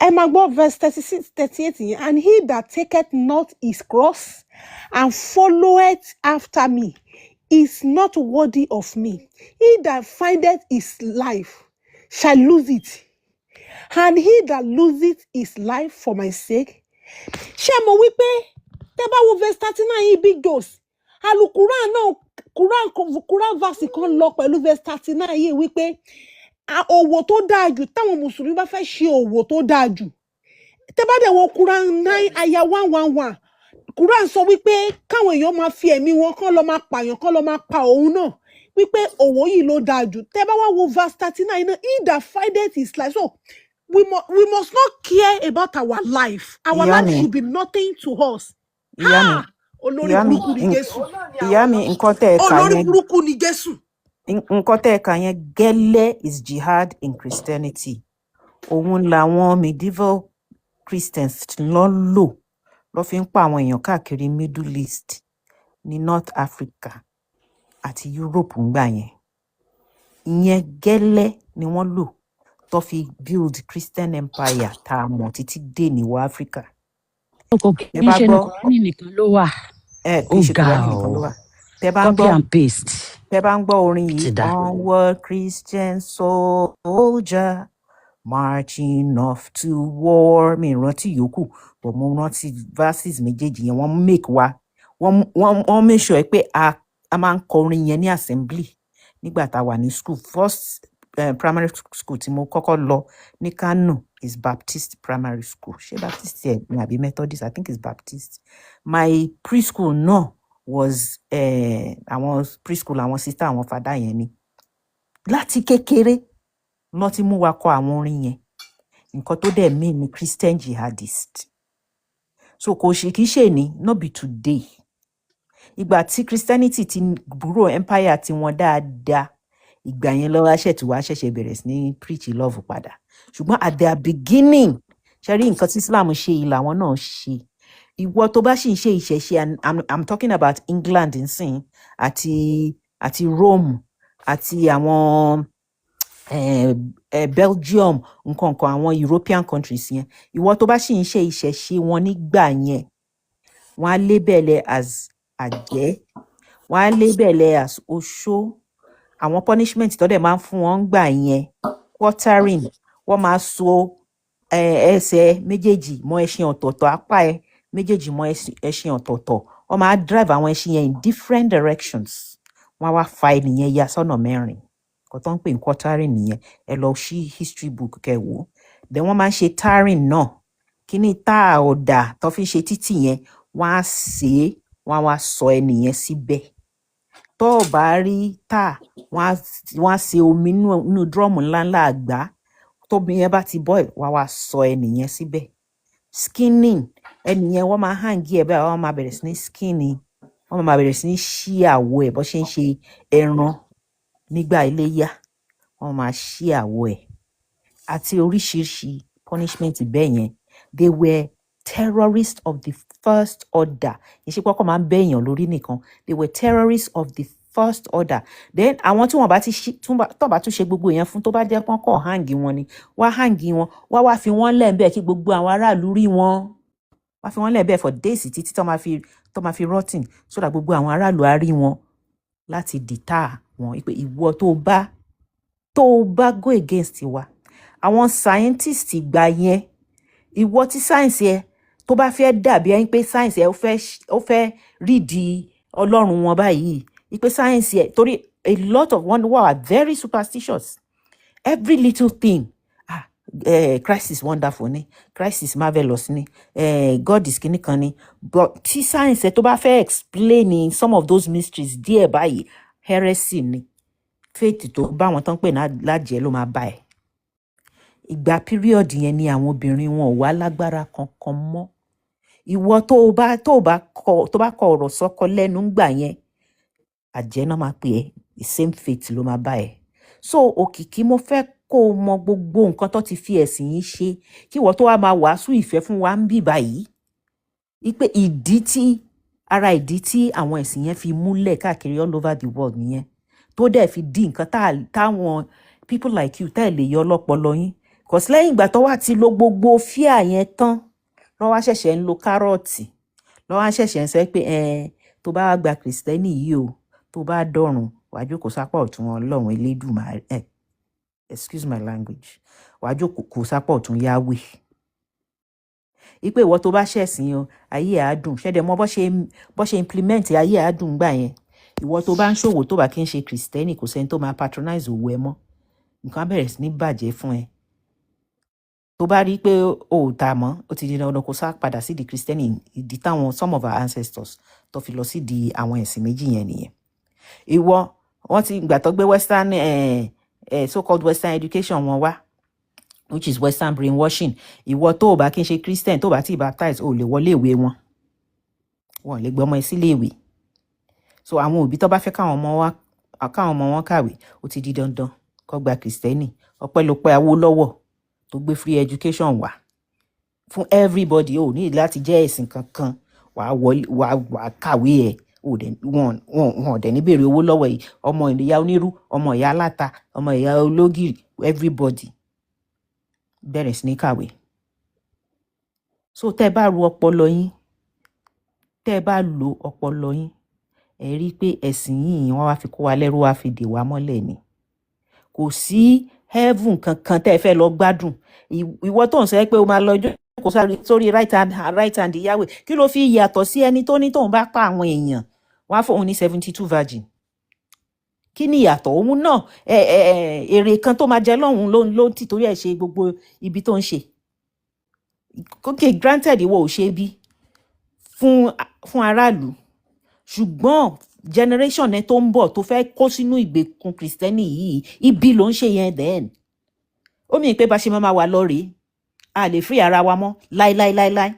Ẹ máa gbọ́ verse 36, 38 yẹn. And he that taketh not his cross and followeth after me is not worthy of me. He that findeth his life shall lose it. And he that loseth his life for my sake. Ṣé mo wí pé tẹ́ bá wo verse 39 yìí Big Dose, alukuran náà Quran verse kan lọ pẹ̀lú verse 39 yìí wípé òwò tó dáa jù táwọn mùsùlùmí bá fẹ́ ṣe òwò tó dáa jù. Tẹ́ bá dẹ̀ wo Quran 9 aya 111. Quran sọ wípé káwọn èèyàn máa fi ẹ̀mí wọn kán lọ máa pààyàn kán lọ máa pa òun náà wípé òwò yìí ló dáa jù. Tẹ́ bá wá wo verse 39 náà, he that findeth his life. So we must not care about our life. Our life should be nothing to us. Olórí burúkú ni Jésù. Ìyá mi nǹkan tẹ́ ẹ kà Olórí yẹn burúkú ni Jésù. nǹkan tẹ́ ẹ kà yẹn gẹ́lẹ́ is jihad in Christianity. Òun làwọn medieval Christians lọ fi ń pa àwọn èèyàn káàkiri Middle East ní North Africa àti Europe ńgbà yẹn. Ìyẹn gẹ́lẹ́ ni wọ́n lò tó fi build Christian empire tá a mọ̀ títí dé níwọ̀ Africa. Kì í ṣe ní Kùránì nìkan ló wà. Kì í ṣe Kùránì nìkan ló wà. Copy and paste. Tẹ́ bá ń gbọ́ orin yìí, onward Christian soldier marching off to war. Mi rántí yòókù, but mo rántí verses méjèèjì yẹn. Wọ́n make wa, wọ́n make sure pé a máa ń kọ orin yẹn ní assembly nígbà tá a wà ní school. First primary school tí mo kọ́kọ́ lọ ní Kano is Baptist primary school. Ṣé Baptist yẹn ni àbí Methodist? I think it's Baptist. My preschool náà was àwọn preschool àwọn sister àwọn father yẹn ni. Láti kékeré lọ́ ti mú wa kọ àwọn orin yẹn. Nǹkan tó dẹ̀ mean ni Christian jihadist. So kò ṣe kìí ṣe ní not be today. Ìgbà tí Christianity ti gbúrò empire ti wọn dáadáa ìgbà yẹn lọ́wọ́ wá ṣẹ̀ṣẹ̀ bẹ̀rẹ̀ sí ní preach love padà. Ṣùgbọ́n at their beginning ṣe rí nǹkan tí Islam ṣe yìí làwọn náà ṣe. Ìwọ tó bá sì ń ṣe ìṣẹ̀ṣe, and I'm talking about England nsìn àti Rome àti àwọn Belgium, nǹkan àwọn European countries yẹn. Ìwọ tó bá sì ń ṣe ìṣẹ̀ṣe wọn nígbà yẹn, wọ́n á label ẹ as àjẹ́, wọ́n á label ẹ as oṣó. Àwọn punishment tó dẹ̀ máa ń fún wọn gbà yẹn, quartering, wọ́n máa so ẹsẹ̀ méjèèjì mọ́ ẹṣin ọ̀tọ̀ọ̀tọ̀, apá ẹ méjèèjì mọ́ ẹṣin ọ̀tọ̀ọ̀tọ̀. Wọ́n máa drive àwọn ẹṣin yẹn in different directions. Wọ́n á wá fa ẹnìyẹn ya sọ́nà mẹ́rin. Nǹkan tó ń pè ní quartering nìyẹn. Ẹ lọ ṣí history book kẹ́ wò. Then wọ́n máa ń ṣe tarring náà. Kíní tá ọ̀dà tó fi ń ṣe títì yẹn, wọ́n á sè é, wọ́n á wá sọ ẹnìyẹn síbẹ̀. Tó bá rí tá, wọ́n á ṣe omi nínú drum ńláńlá àgbá. Tómi yẹn bá ti boil, wọ́n á wá sọ ẹnìyẹn síbẹ̀. Skinning, ẹnìyẹn wọ́n máa hang ẹ̀ bẹ́ẹ̀, wọ́n máa bẹ̀rẹ̀ sí ní skinning. Wọ́n máa bẹ̀rẹ̀ sí ní ṣí àwọ̀ ẹ̀ bó ṣe ń ṣe ẹran nígbà iléyá. Wọ́n máa ṣí àwọ̀ ẹ̀. Àti oríṣiríṣi punishment bẹ́ẹ̀ yẹn. They were terrorists of the first order. Ìṣe pé ọkọ̀ máa ń bẹ́yàn lórí nìkan. They were terrorists of the first order. Then àwọn tí wọ́n bá ti tó bá tún ṣe gbogbo yẹn fún, tó bá jẹ́ pọ́n kọ̀ hang wọn ni, wá hang wọn, wá fi wọ́n lẹ̀ bẹ́ẹ̀ kí gbogbo àwọn aráàlú rí wọn. Wá fi wọ́n lẹ̀ bẹ́ẹ̀ for days títí tó máa fi rotting, so that gbogbo àwọn aráàlú á rí wọn láti deter wọn. Pé ìwọ tó bá go against wa. Àwọn scientists ìgbà yẹn, ìwọ tí science yẹn tó bá fẹ́ dàbí ẹni pé science yẹn ó fẹ́ rídi Ọlọ́run wọn báyìí. Pé science yẹn, torí a lot of one were very superstitious. Every little thing, Christ is wonderful ni, Christ is marvelous ni, God is kìnìkan ni. But tí science yẹn tó bá fẹ́ explain some of those mysteries díẹ̀ báyìí, heresy ni. Faith tó bá wọn tán pè lájẹ́ ló máa bá ẹ̀. Ìgbà period yẹn ni àwọn obìnrin wọn ò wá lágbára kankan mọ́. Ìwọ tó bá kọ ọ̀rọ̀ sọ́kọ lẹ́nu ńgbà yẹn, àjẹ́ náà máa pè ẹ́, the same fate ló máa bá ẹ̀. So Òkìkí, mo fẹ́ kó o mọ gbogbo nǹkan tó ti fi ẹ̀sìn yìí ṣe, kí ìwọ tó wá máa wàásù ìfẹ́ fún wa ń bì báyìí. Pé ara ìdí tí àwọn ẹ̀sìn yẹn fi múlẹ̀ káàkiri all over the world nìyẹn. Tó dẹ̀ fi di nǹkan táwọn people like you tá lè yọ ọlọ́pọlọ yín. Cause lẹ́yìn ìgbà tó wá ti lo gbogbo fíà yẹn tán, lọ́wọ́ ṣẹ̀ṣẹ̀ ń lo kárọ̀tì. Lọ́wọ́ ṣẹ̀ṣẹ̀ ń sọ pé tó bá gba Kristẹni yìí o, tó bá dọ̀run, wàá jókòó sápá ọ̀tún Ọlọ́run Elédùmarè. Excuse my language. Wàá jókòó sápá ọ̀tún Yahweh. Pé ìwọ tó bá ṣẹ̀sìn o, ayé á dùn. Ṣẹ̀dẹ̀ mọ̀ bó ṣe implement ayé á dùn gbà yẹn. Ìwọ tó bá ń ṣòwò tó bá kí ń ṣe Kristẹni, kò sẹ́ni tó máa patronize òwò ẹ mọ́. Nǹkan á bẹ̀rẹ̀ sí ní bàjẹ́ fún ẹ. Tó bá rí pé o ò tà mọ́, ó ti di dandan kó sá padà sí di Kristẹni. Ìdí táwọn some of our ancestors tó fi lọ sí di àwọn ẹ̀sìn méjì yẹn nìyẹn. Ìwọ, wọ́n ti gbà tó gbé western so-called western education wọn wá, which is western brainwashing. Ìwọ tó bá kí ń ṣe Christian, tó bá ti baptize, o lè wọlé ìwé wọn. Wọ́n lè gbé ọmọ ẹ sílé ìwé. So àwọn òbí tó bá fẹ́ káwọn ọmọ wọn kàwé, ó ti di dandan kó gba Kristẹni. Ọpẹ́lọpẹ́ Awólọ́wọ̀ tó gbé free education wá fún everybody. O ní láti jẹ́ ẹ̀sìn kankan, wàá kàwé ẹ̀. Wọn ò dẹ̀ ní béèrè owó lọ́wọ́ yìí. Ọmọ ìyá onírú, ọmọ ìyá aláta, ọmọ ìyá ológìrì, everybody bẹ̀rẹ̀ sí ní kàwé. So tẹ́ bá ru ọpọlọ yín, tẹ́ bá lo ọpọlọ yín, ẹ rí pé ẹ̀sìn yìí wọ́n wá fi kó wa lẹ́rú, wá fi dè wá mọ́lẹ̀ ni. Kò sí heaven kankan tẹ́ fẹ́ lọ gbádùn. Ìwọ tó ń sọ pé o máa lọ jókòó sórí right hand Yahweh, kí ló fi yàtọ̀ sí ẹni tó ní tóun bá pa àwọn èèyàn, wọ́n á fún òun ní 72 virgin. Kí ni ìyàtọ̀? Òun náà èrè kan tó máa jẹ lọ́hùn ló ń tìtorí ẹ̀ ṣe gbogbo ibi tó ń ṣe. Okay, granted ìwọ ò ṣe bí fún aráàlú, ṣùgbọ́n generation ẹ tó ń bọ̀ tó fẹ́ kó sínú ìgbèkùn Kristẹni yìí, ibi ló ń ṣe yẹn then. Ó mì pé bá ṣe máa wà lọ rèé, a lè free ara wa mọ́ láíláíláíláí.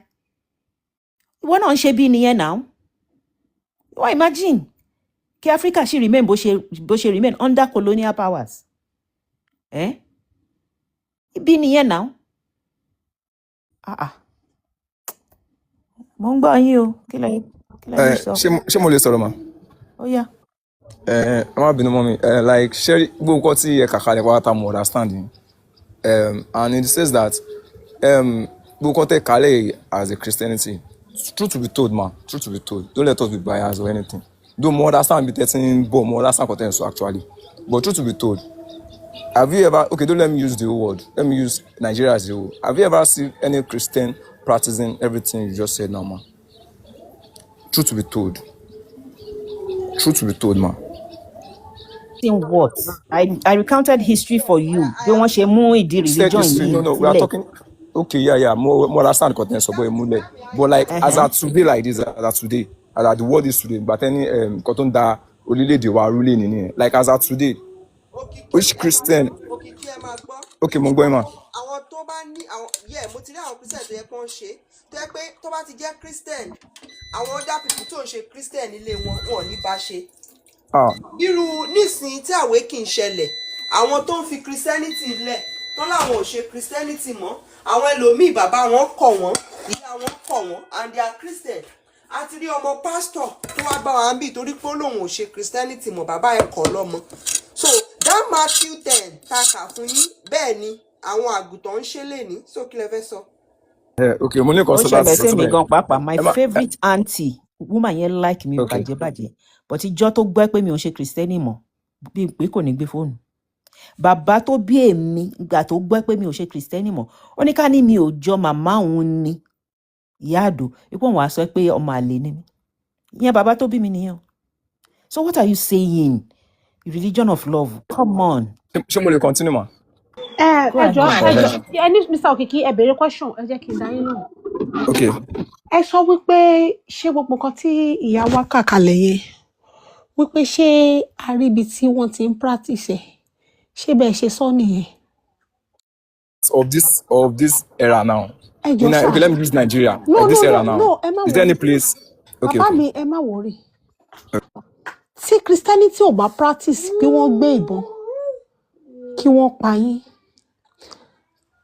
Ìwọ náà ń ṣe bí nìyẹn now. Why imagine kí Africa ṣì remain bó ṣe remain under colonial powers. Ibi nìyẹn náà. Mo ń gbọ́ yín o. Kí lẹ sọ? ṣé mo lè sọ̀rọ̀ mà? Ó yá. Ẹ má bínú mọ́ mi. Like ṣé gbogbo nǹkan tí ẹ kàkà lè wá ta mo understand yín. And it says that gbogbo nǹkan tẹ́ kálẹ̀ as a Christianity, truth to be told, ma, truth to be told, don't let us be biased or anything. Though mo understand bí tẹ́tí ń bọ̀, mo understand content so actually. But truth to be told, have you ever, okay, don't let me use the whole word, let me use Nigeria as a whole. Have you ever seen any Christian practicing everything you just said now, ma? Truth to be told. Truth to be told, ma. In what? I recounted history for you. Bí wọ́n ṣe mú ìdí religion yìí. No, we are talking. Okay, yeah. More understand content so but like as at today, like this, as at the world is today. But any cotton da orílẹ̀-èdè wa ruling in like as at today. Which Christian? Okay, mo gbọ́ ẹ ma. Àwọn tó bá ní àwọn mo ti rí àwọn Christian tó yẹ kó ń ṣe tó yẹ pé tó bá ti jẹ́ Christian àwọn other people tó ń ṣe Christian nílé wọn ò ní bá ṣe. Irú nísìnyí tí àwé kì í ṣẹlẹ̀ àwọn tó ń fi Christianity lẹ̀ tó láwọn ò ṣe Christianity mọ́ àwọn ẹlòmíì bàbá wọn kọ̀ wọ́n ìyá wọn kọ̀ wọ́n and they are Christian. A ti rí ọmọ pásítọ̀ tó wá bá wa ń bì torí pé lòun ò ṣe Christianity mọ́ bàbá ẹ̀ kọ̀ lọ́mọ. So that Matthew 10 ta kà fún yín bẹ́ẹ̀ ni àwọn àgùntàn ń ṣe lè ní so kí lẹ fẹ́ sọ. Okay, mo ní kan sọ láti sọ sí mi gan pàápàá my favourite aunty woman yẹn like mi bàjẹ́ but ìjọ́ tó gbọ́ pé mi ò ṣe Christian mọ́ bí pé kò ní gbé fóònù. Bàbá tó bí èmi ìgbà tó gbọ́ pé mi ò ṣe Christian mọ́ ó ní ká ní mi ò jọ màmá òun ni ìyá àdó ipò wọn á sọ pé ọmọ àlè ni mi ìyẹn bàbá tó bí mi nìyẹn. So what are you saying? Religion of love, come on. Ṣé mo lè continue ma? Ẹjọ́ ẹni Mr. Okiki ẹ béèrè question ẹ jẹ́ kí n dá yín lóhùn. Okay. Ẹ sọ wípé ṣé gbogbo nǹkan tí ìyá wa kà kalẹ̀ yẹn wípé ṣé a rí ibi tí wọ́n ti ń practice ẹ̀ ṣé bẹ́ẹ̀ ṣe sọ nìyẹn. Of this era now. Ẹjọ́ sá. Okay, let me use Nigeria. Of this era now. No, ẹ má Is there any place? Okay. Bàbá mi ẹ má worry. Tí Christianity ò bá practice bí wọ́n gbé ìbọn kí wọ́n pa yín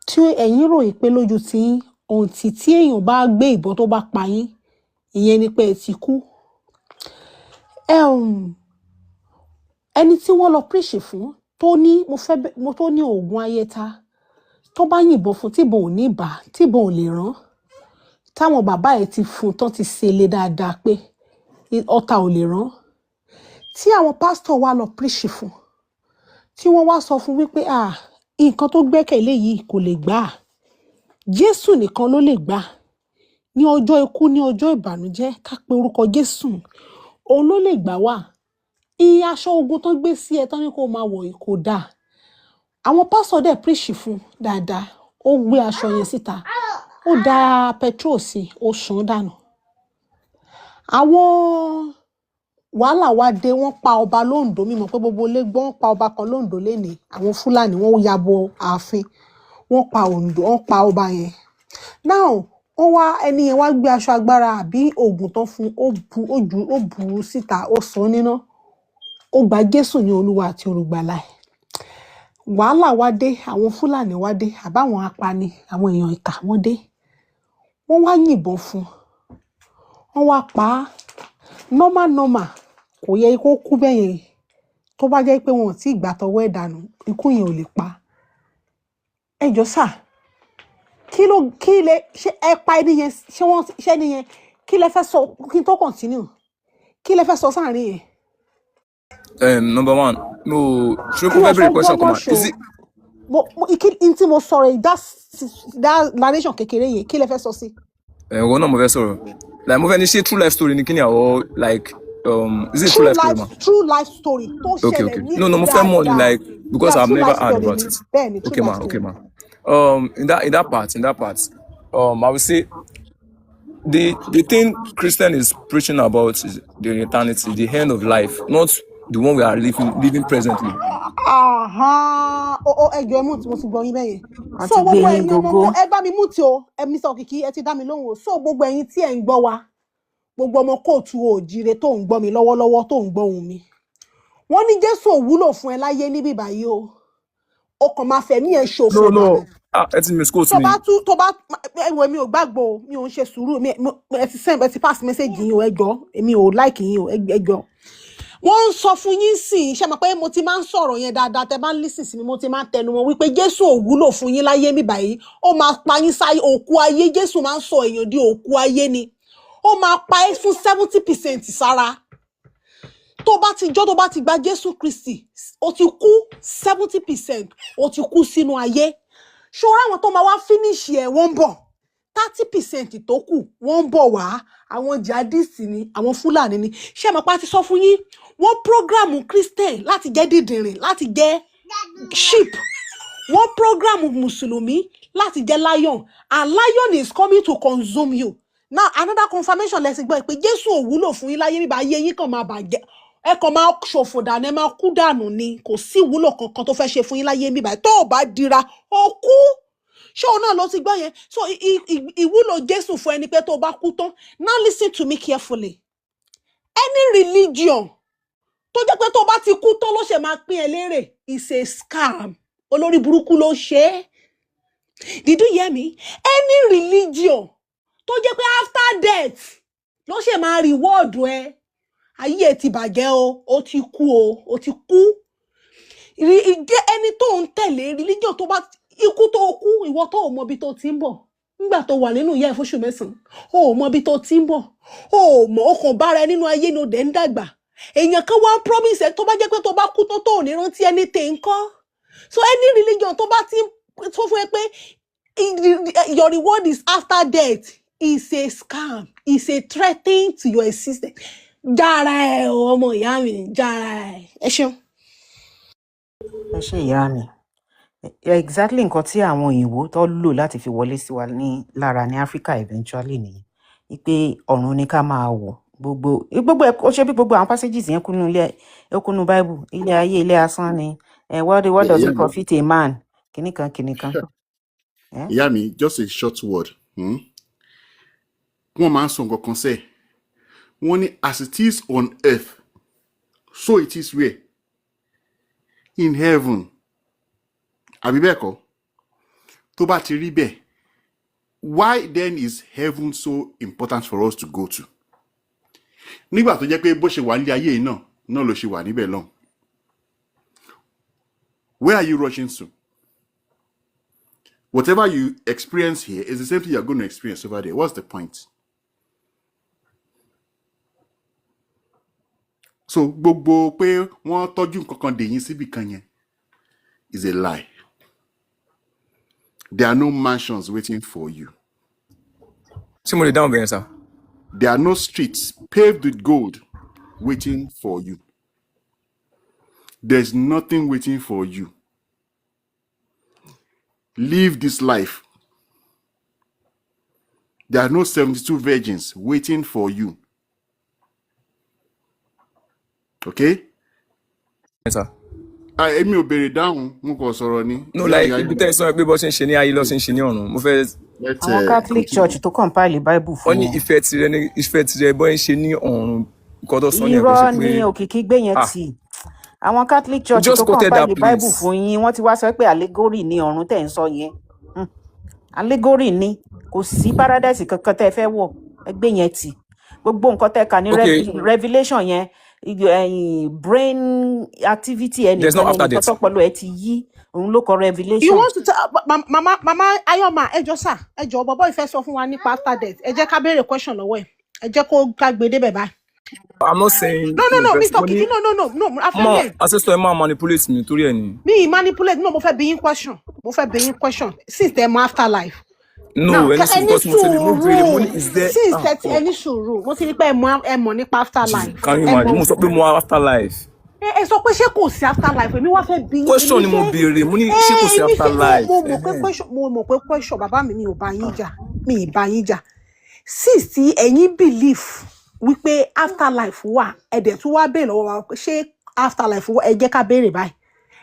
tí ẹ̀yin ròyìn pé lójú tí ọ̀ǹtì tí èèyàn bá gbé ìbọn tó bá pa yín ìyẹn ni pé ẹ ti kú. Ẹni tí wọ́n lọ preach fún tó ní mo tó ní oògùn ayẹta tó bá yìnbọn fún tíbọn ò ní bà tíbọn ò lè rán táwọn bàbá ẹ̀ ti fún tán ti ṣẹlẹ̀ dáadáa pé ọ̀tá ò lè rán tí àwọn pásítọ̀ wá lọ preach fún tí wọ́n wá sọ fún wípé nǹkan tó gbẹ́kẹ̀lé yìí kò lè gbà á Jésù nìkan ló lè gbà ní ọjọ́ ikú ní ọjọ́ ìbànújẹ́ ká pe orúkọ Jésù òun ló lè gbà wá iye aṣọ ogun tó gbé sí ẹ tán ní kó máa wọ̀ yìí kò dáa àwọn pásítọ̀ dẹ̀ preach fún dáadáa ó gbé aṣọ yẹn síta ó da petrol sí ó sàn dànù àwọn wàhálà wá dé wọ́n pa ọba lóńdó mímọ̀ pé gbogbo ilé gbọ́ wọ́n pa ọba kan lóńdó lénìí àwọn Fúlàní wọ́n ya bo ààfin wọ́n pa Oǹdó wọ́n pa ọba yẹn now wọ́n wá ẹni yẹn wá gbé aṣọ agbára àbí oògùn tán fún ó bù ú síta ó sọ níná ó gba Jésù ní Olúwa àti olùgbàlà ẹ̀ wàhálà wá dé àwọn Fúlàní wá dé àbáwọn apani àwọn èèyàn ìkà wọ́n dé wọ́n wá yìnbọn fún wọ́n wá pa á normal kò yẹ kó kú bẹ́ẹ̀ yẹn tó bá jẹ́ pé wọn ò tí ì gbà tọwọ́ ẹ̀ dànù ikú yẹn ò lè pa ẹ jọ̀ọ́ sà kí lẹ ṣe ẹ pa ẹni yẹn ṣé ẹni yẹn kí lẹ fẹ́ sọ kí n tó continue kí lẹ fẹ́ sọ sáàrin yẹn. Number one, no. Should we have a question? Come on. Is it? In tí mo sọ̀rọ̀ that narration kékeré yẹn kí lẹ fẹ́ sọ sí. Wọ́n náà mo fẹ́ sọ̀rọ̀. Like mo fẹ́ ní ṣe true life story ni kí ni àwọ̀ like is it true life story ma? True life story tó ṣẹlẹ̀ ní no mo fẹ́ mọ̀ ni like because I've never heard about it. Okay ma. In that part I would say the thing Christian is preaching about is the eternity, the end of life, not the one we are living presently. Ẹjọ́ mo ti gbọ́ yín bẹ́yẹn. So gbogbo ẹ̀yin ọmọ ẹ bá mi mú tí o Mr. Okiki ẹ ti dá mi lóhùn o so gbogbo ẹ̀yin tí ẹ ń gbọ́ wa gbogbo ọmọ kóòtù òjire tó ń gbọ́ mi lọ́wọ́lọ́wọ́ tó ń gbọ́ ohùn mi. Wọ́n ní Jésù ò wúlò fún ẹ láyé níbí báyìí o. O kàn máa fẹ̀mí ẹ ṣòfò dànù. ẹ ti misquote Tó mi. bá ẹwọ mi ò gbàgbọ́ mi ò ń ṣe sùúrù mi ẹ ti send ẹ ti pass message yín o ẹjọ́ èmi ò like yín o ẹjọ́. Wọ́n ń sọ fún yín sí ṣé mọ̀ pé mo ti máa ń sọ̀rọ̀ yẹn dáadáa tẹ́ bá ń listen sí mi mo ti máa ń tẹnu wọn wípé Jésù ò wúlò fún yín láyé mi báyìí ó máa pa yín sáyé òkú ayé. Jésù máa ń sọ èèyàn di òkú ayé ni ó máa pa ẹ́ fún 70% sára. Tó bá ti gba Jésù Kristi ó ti kú 70% ó ti kú sínú ayé. Ṣọ́ra àwọn tó máa wá finish ẹ̀ wọ́n ń bọ̀ 30% tó kù wọ́n ń bọ̀ wá àwọn jihadist ni àwọn Fúlàní ni. Ṣé mọ̀ pa ti sọ fún yín wọ́n program Christian láti jẹ́ dídìrín láti jẹ́ sheep. Wọ́n program Mùsùlùmí láti jẹ́ lion and lion is coming to consume you. Now another confirmation lẹ́sìn gbọ́ pé Jésù ò wúlò fún yín láyé níbà ayé yín kàn máa bàjẹ́ ẹ kàn máa ṣòfò dànù ẹ máa kú dànù ni kò sí ìwúlò kankan tó fẹ́ ṣe fún yín láyé níbà tó ò bá dira ó kú. Ṣé òun náà ló ti gbọ́ yẹn? So ìwúlò Jésù fún ẹni pé tó o bá kú tán. Now listen to me carefully. Any religion tó jẹ́ pé tó o bá ti kú tán ló ṣe máa pín ẹ lérè is a scam. Olórí burúkú ló ṣe é. Did you hear me? Any religion tó jẹ́ pé after death ló ṣe máa reward ẹ ayé ẹ ti bàjẹ́ o ó ti kú o ó ti kú. Ẹni tó ń tẹ̀lé religion tó bá ikú tó kú ìwọ tó ò mọ ibi tó ti ń bọ̀ nígbà tó wà nínú ìyá ẹ fóṣù 9 o ò mọ ibi tó ti ń bọ̀ o ò mọ ó kàn bára ẹ nínú ayé ni ó dẹ̀ ń dàgbà. Èèyàn kan wá promise ẹ tó bá jẹ́ pé tó bá kú tó ò ní rántí anything ńkọ́. So any religion tó bá ti tó fún ẹ pé your reward is after death is a scam is a threatening to your existence. Jára ẹ ọmọ ìyá mi jára ẹ. Ẹ ṣeun. ẹ ṣe ìyá mi exactly nǹkan tí àwọn òyìnbó tó lò láti fi wọlé sí wa ní lára ní Africa eventually nìyẹn wípé ọ̀run ni ká máa wọ̀ gbogbo ẹ ó ṣe bí gbogbo àwọn passages yẹn kúnnú Bible ilé ayé ilé asán ni what does it profit a man kìnìkan. Ìyá mi just a short word. Wọ́n máa ń sọ nǹkan kan sẹ́ẹ̀ wọ́n ní as it is on earth so it is where in heaven. Àbí bẹ́ẹ̀ kọ́ tó bá ti rí bẹ́ẹ̀ why then is heaven so important for us to go to? Nígbà tó jẹ́ pé bó ṣe wà nílé ayé yìí náà ló ṣe wà níbẹ̀ lọ́hùn. Where are you rushing to? Whatever you experience here is the same thing you're going to experience over there. What's the point? So gbogbo pé wọ́n tọ́jú nǹkan kan dè yín síbì kan yẹn is a lie. There are no mansions waiting for you. ṣé mo lè dáhùn bẹ́ẹ̀ sá. There are no streets paved with gold waiting for you. There's nothing waiting for you. Live this life. There are no 72 virgins waiting for you. Okay? Yes, sir. Èmi ò béèrè dáhùn mo kàn sọ̀rọ̀ ni. No, like ibi tẹ́ ẹ sọ pé bó ṣe ń ṣe ní ayé ló ṣe ń ṣe ní ọ̀run mo fẹ́. Àwọn Catholic Church tó compile Bible fún wọn ní ìfẹ́ tirẹ̀ bó ń ṣe ní ọ̀run nǹkan tó sọ ní ẹ̀kọ́ irọ́ ni òkìkí gbé yẹn tì. Àwọn Catholic Church tó compile Bible fún yín wọ́n ti wá sọ pé allegory ní ọ̀run tẹ̀ ń sọ yẹn allegory ni kò sí paradise kankan tẹ́ fẹ́ wọ̀ ẹgbẹ́ yẹn tì gbogbo nǹkan tẹ́ kà ní Revelation yẹn brain activity ẹnìkan tó pọ̀lọ́ ẹ ti yí òun ló kọ Revelation. You want to tell mama Ayoma ẹjọ́ sà ẹjọ́ bọ̀bọ̀ ìfẹ́ sọ fún wa nípa after death ẹ jẹ́ ká béèrè question lọ́wọ́ ẹ jẹ́ kó ká gbé débẹ̀ báyìí. I'm not saying. No, Mr. Kiki, no. Ma, ancestor ma manipulate me torí ẹ ni. Me manipulate? No, mo fẹ́ bi yín question. Since them afterlife. No, any sùúrù is there. Since that any sùúrù, mo ti rí pé ẹ mọ̀ nípa afterlife. Can you imagine? Mo sọ pé mo afterlife. Ẹ sọ pé ṣé kò sí afterlife? Èmi wá fẹ́ bi yín. Question ni mo béèrè, mo ní ṣé kò sí afterlife. Mo mọ̀ pé question bàbá mi ò bá yín jà. Mi ì bá yín jà. Since tí ẹ̀yin believe wípé afterlife wà ẹ̀dẹ̀ tún wá béèrè lọ́wọ́ wa pé ṣé afterlife wà ẹ jẹ́ ká béèrè báyìí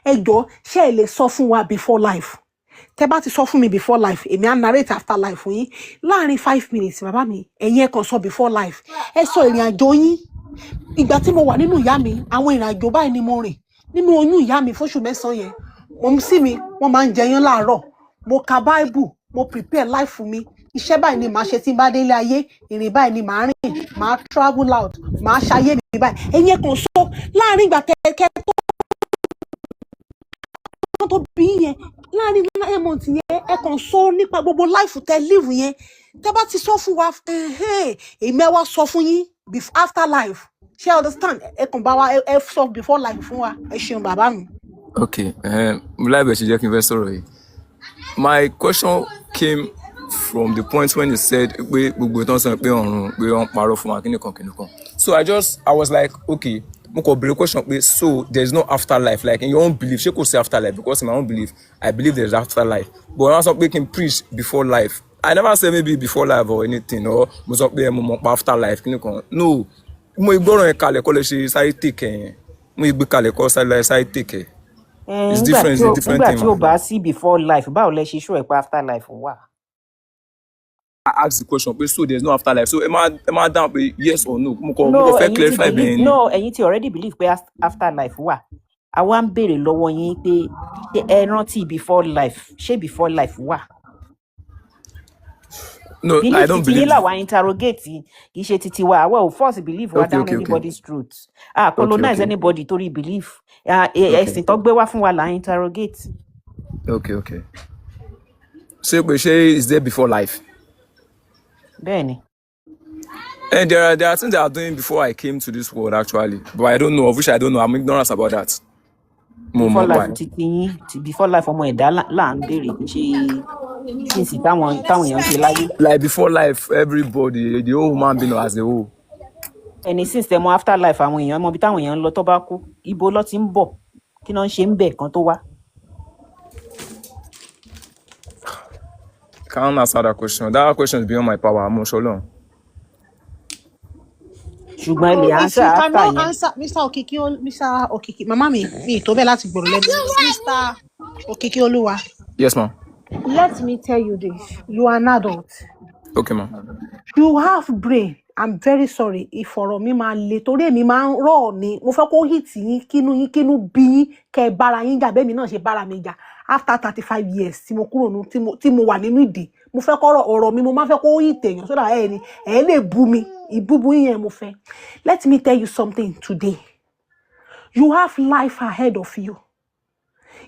ẹ jọ̀ọ́ ṣé ẹ lè sọ fún wa before life tẹ́ bá ti sọ fún mi before life èmi á narrate after life fún yín láàrin 5 minutes bàbá mi ẹ̀yin ẹ kàn sọ before life ẹ sọ ìrìn àjò yín ìgbà tí mo wà nínú ìyá mi àwọn ìrìn àjò báyìí ni mo rìn nínú oyún ìyá mi fóṣù 9 yẹn mọ̀mí sí mi wọ́n máa ń jẹyán láàárọ̀ mo ka bible mo prepare life fún mi iṣẹ́ báyìí ni màá ṣe tí n bá délé ayé ìrìn báyìí ni màá rìn màá travel out màá ṣayé mi báyìí ẹ̀yin ẹ kàn sọ láàrin ìgbà kẹ́kẹ́ tó bí yẹn láàrin 9 months yẹn ẹ kàn sọ nípa gbogbo life tẹ́ live yẹn tẹ́ bá ti sọ fún wa èmi ẹ wá sọ fún yín after life ṣé understand ẹ kàn bá wa ẹ sọ before life fún wa ẹ ṣeun bàbá mi. Okay, láìbẹ̀ ṣe jẹ́ kí n fẹ́ sọ̀rọ̀ yìí. My question came from the point when he said pé gbogbo ìtàn sọ pé ọ̀run pé wọ́n parọ́ fún wa kíníkan. So I was like, okay, mo kàn béèrè question pé so there is no afterlife like in your own belief ṣé kò sí afterlife because in my own belief I believe there is afterlife but wọ́n sọ pé kí n preach before life. I never say maybe before life or anything or mo sọ pé mo mọ̀ pa afterlife kíníkan. No, mo ìgbọ́ràn ẹ̀ kalẹ̀ kọ́ lè ṣe sáré take yẹn mo ìgbé kalẹ̀ kọ́ sáré take ẹ̀. It's different, it's a different thing. Nígbà tí o bá sí before life báwo lẹ ṣe show ẹ pé after life wà. I asked the question pé so there is no afterlife so am I down pé yes or no mo kò fẹ́ clarify bẹ́ẹ̀ ni. No ẹ̀yin ti already believe pé afterlife wà àwa ń béèrè lọ́wọ́ yín pé ẹ rántí before life ṣé before life wà. No, I don't believe. Belief làwa interrogate kì í ṣe titi wa àwa ò force belief wa down anybody's truth. Colonize anybody torí belief. Ẹ̀sìn tó gbé wá fún wa là ń interrogate. Okay. Ṣé is there before life? Bẹ́ẹ̀ni. And there are things that I was doing before I came to this world actually, but I don't know, of which I don't know. I'm ignorant about that. Before life titi yín before life ọmọ ẹ̀dá là ń béèrè kì í ṣe since táwọn èèyàn ṣe láyé. Like before life, everybody, the whole human being as a whole. Ẹni since tẹmọ after life àwọn èèyàn mọ bí táwọn èèyàn ń lọ tó bá kú ibo lọ ti ń bọ̀ kí náà ń ṣe ń bẹ̀ kan tó wá. Can't answer that question. That question is beyond my power. I'm not sure. Ṣùgbọ́n ilé answer after yẹn. Answer Mr. Okiki mama mi tó bẹ́ẹ̀ láti gbọ́rọ̀ lẹ́nu Mr. Okiki Olúwa. Yes ma'am. Let me tell you this. You are an adult. Okay ma'am. You have brain. I'm very sorry if ọ̀rọ̀ mi máa le torí èmi máa ń rọ̀ ni mo fẹ́ kó hit yín kínú bí yín kẹ́ bára yín jà bẹ́ẹ̀ mi náà ṣe bára mi jà after 35 years tí mo kúrò nù tí mo wà nínú ìdè mo fẹ́ kọ́ ọ̀rọ̀ mi mo máa fẹ́ kó hit èèyàn sódà ẹ lè bú mi ìbúbú yín yẹn mo fẹ́. Let me tell you something today. You have life ahead of you.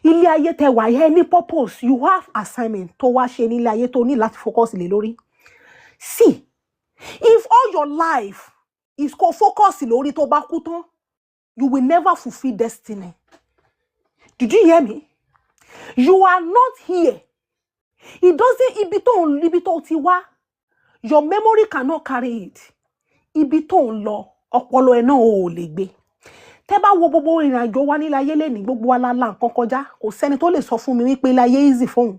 Ilé ayé tẹ́ wà yẹn ní purpose. You have assignment tó wá ṣe ní ilé ayé tó ní láti focus lé lórí. See, if all your life is focus lórí tó bá kú tán, you will never fulfill destiny. Did you hear me? You are not here. It doesn't ibi tó ti wá. Your memory cannot carry it. Ibi tó ń lọ, ọpọlọ ẹ náà ò lè gbé. Tẹ́ bá wo gbogbo ìrìn àjò wa nílé ayé lẹ́ni gbogbo wa la nǹkan kọjá kò sẹ́ni tó lè sọ fún mi wípé láyé easy fóun.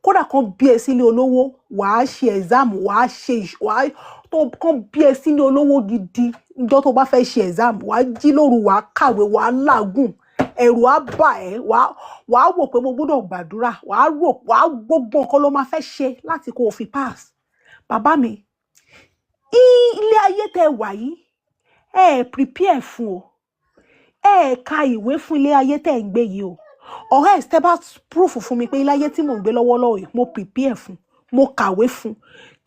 Kódà kan bí ẹ sílé olówó wàá ṣe exam wàá tó kan bí ẹ sílé olówó gidi níjọ́ tó bá fẹ́ ṣe exam wàá jí lóru wàá kàwé wàá làágùn ẹ̀rù á bà ẹ́ wàá wò pé mo gbọ́dọ̀ gbàdúrà wàá gbogbo nǹkan ló máa fẹ́ ṣe láti kó o fi pass. Bàbá mi ilé ayé tẹ́ wà yìí prepare fún o ka ìwé fún ilé ayé tẹ́ ń gbé yìí o ọ̀rẹ́ ẹ̀ tẹ́ bá proof fún mi pé ilé ayé tí mò ń gbé lọ́wọ́lọ́wọ́ yìí mo prepare fún mo kàwé fún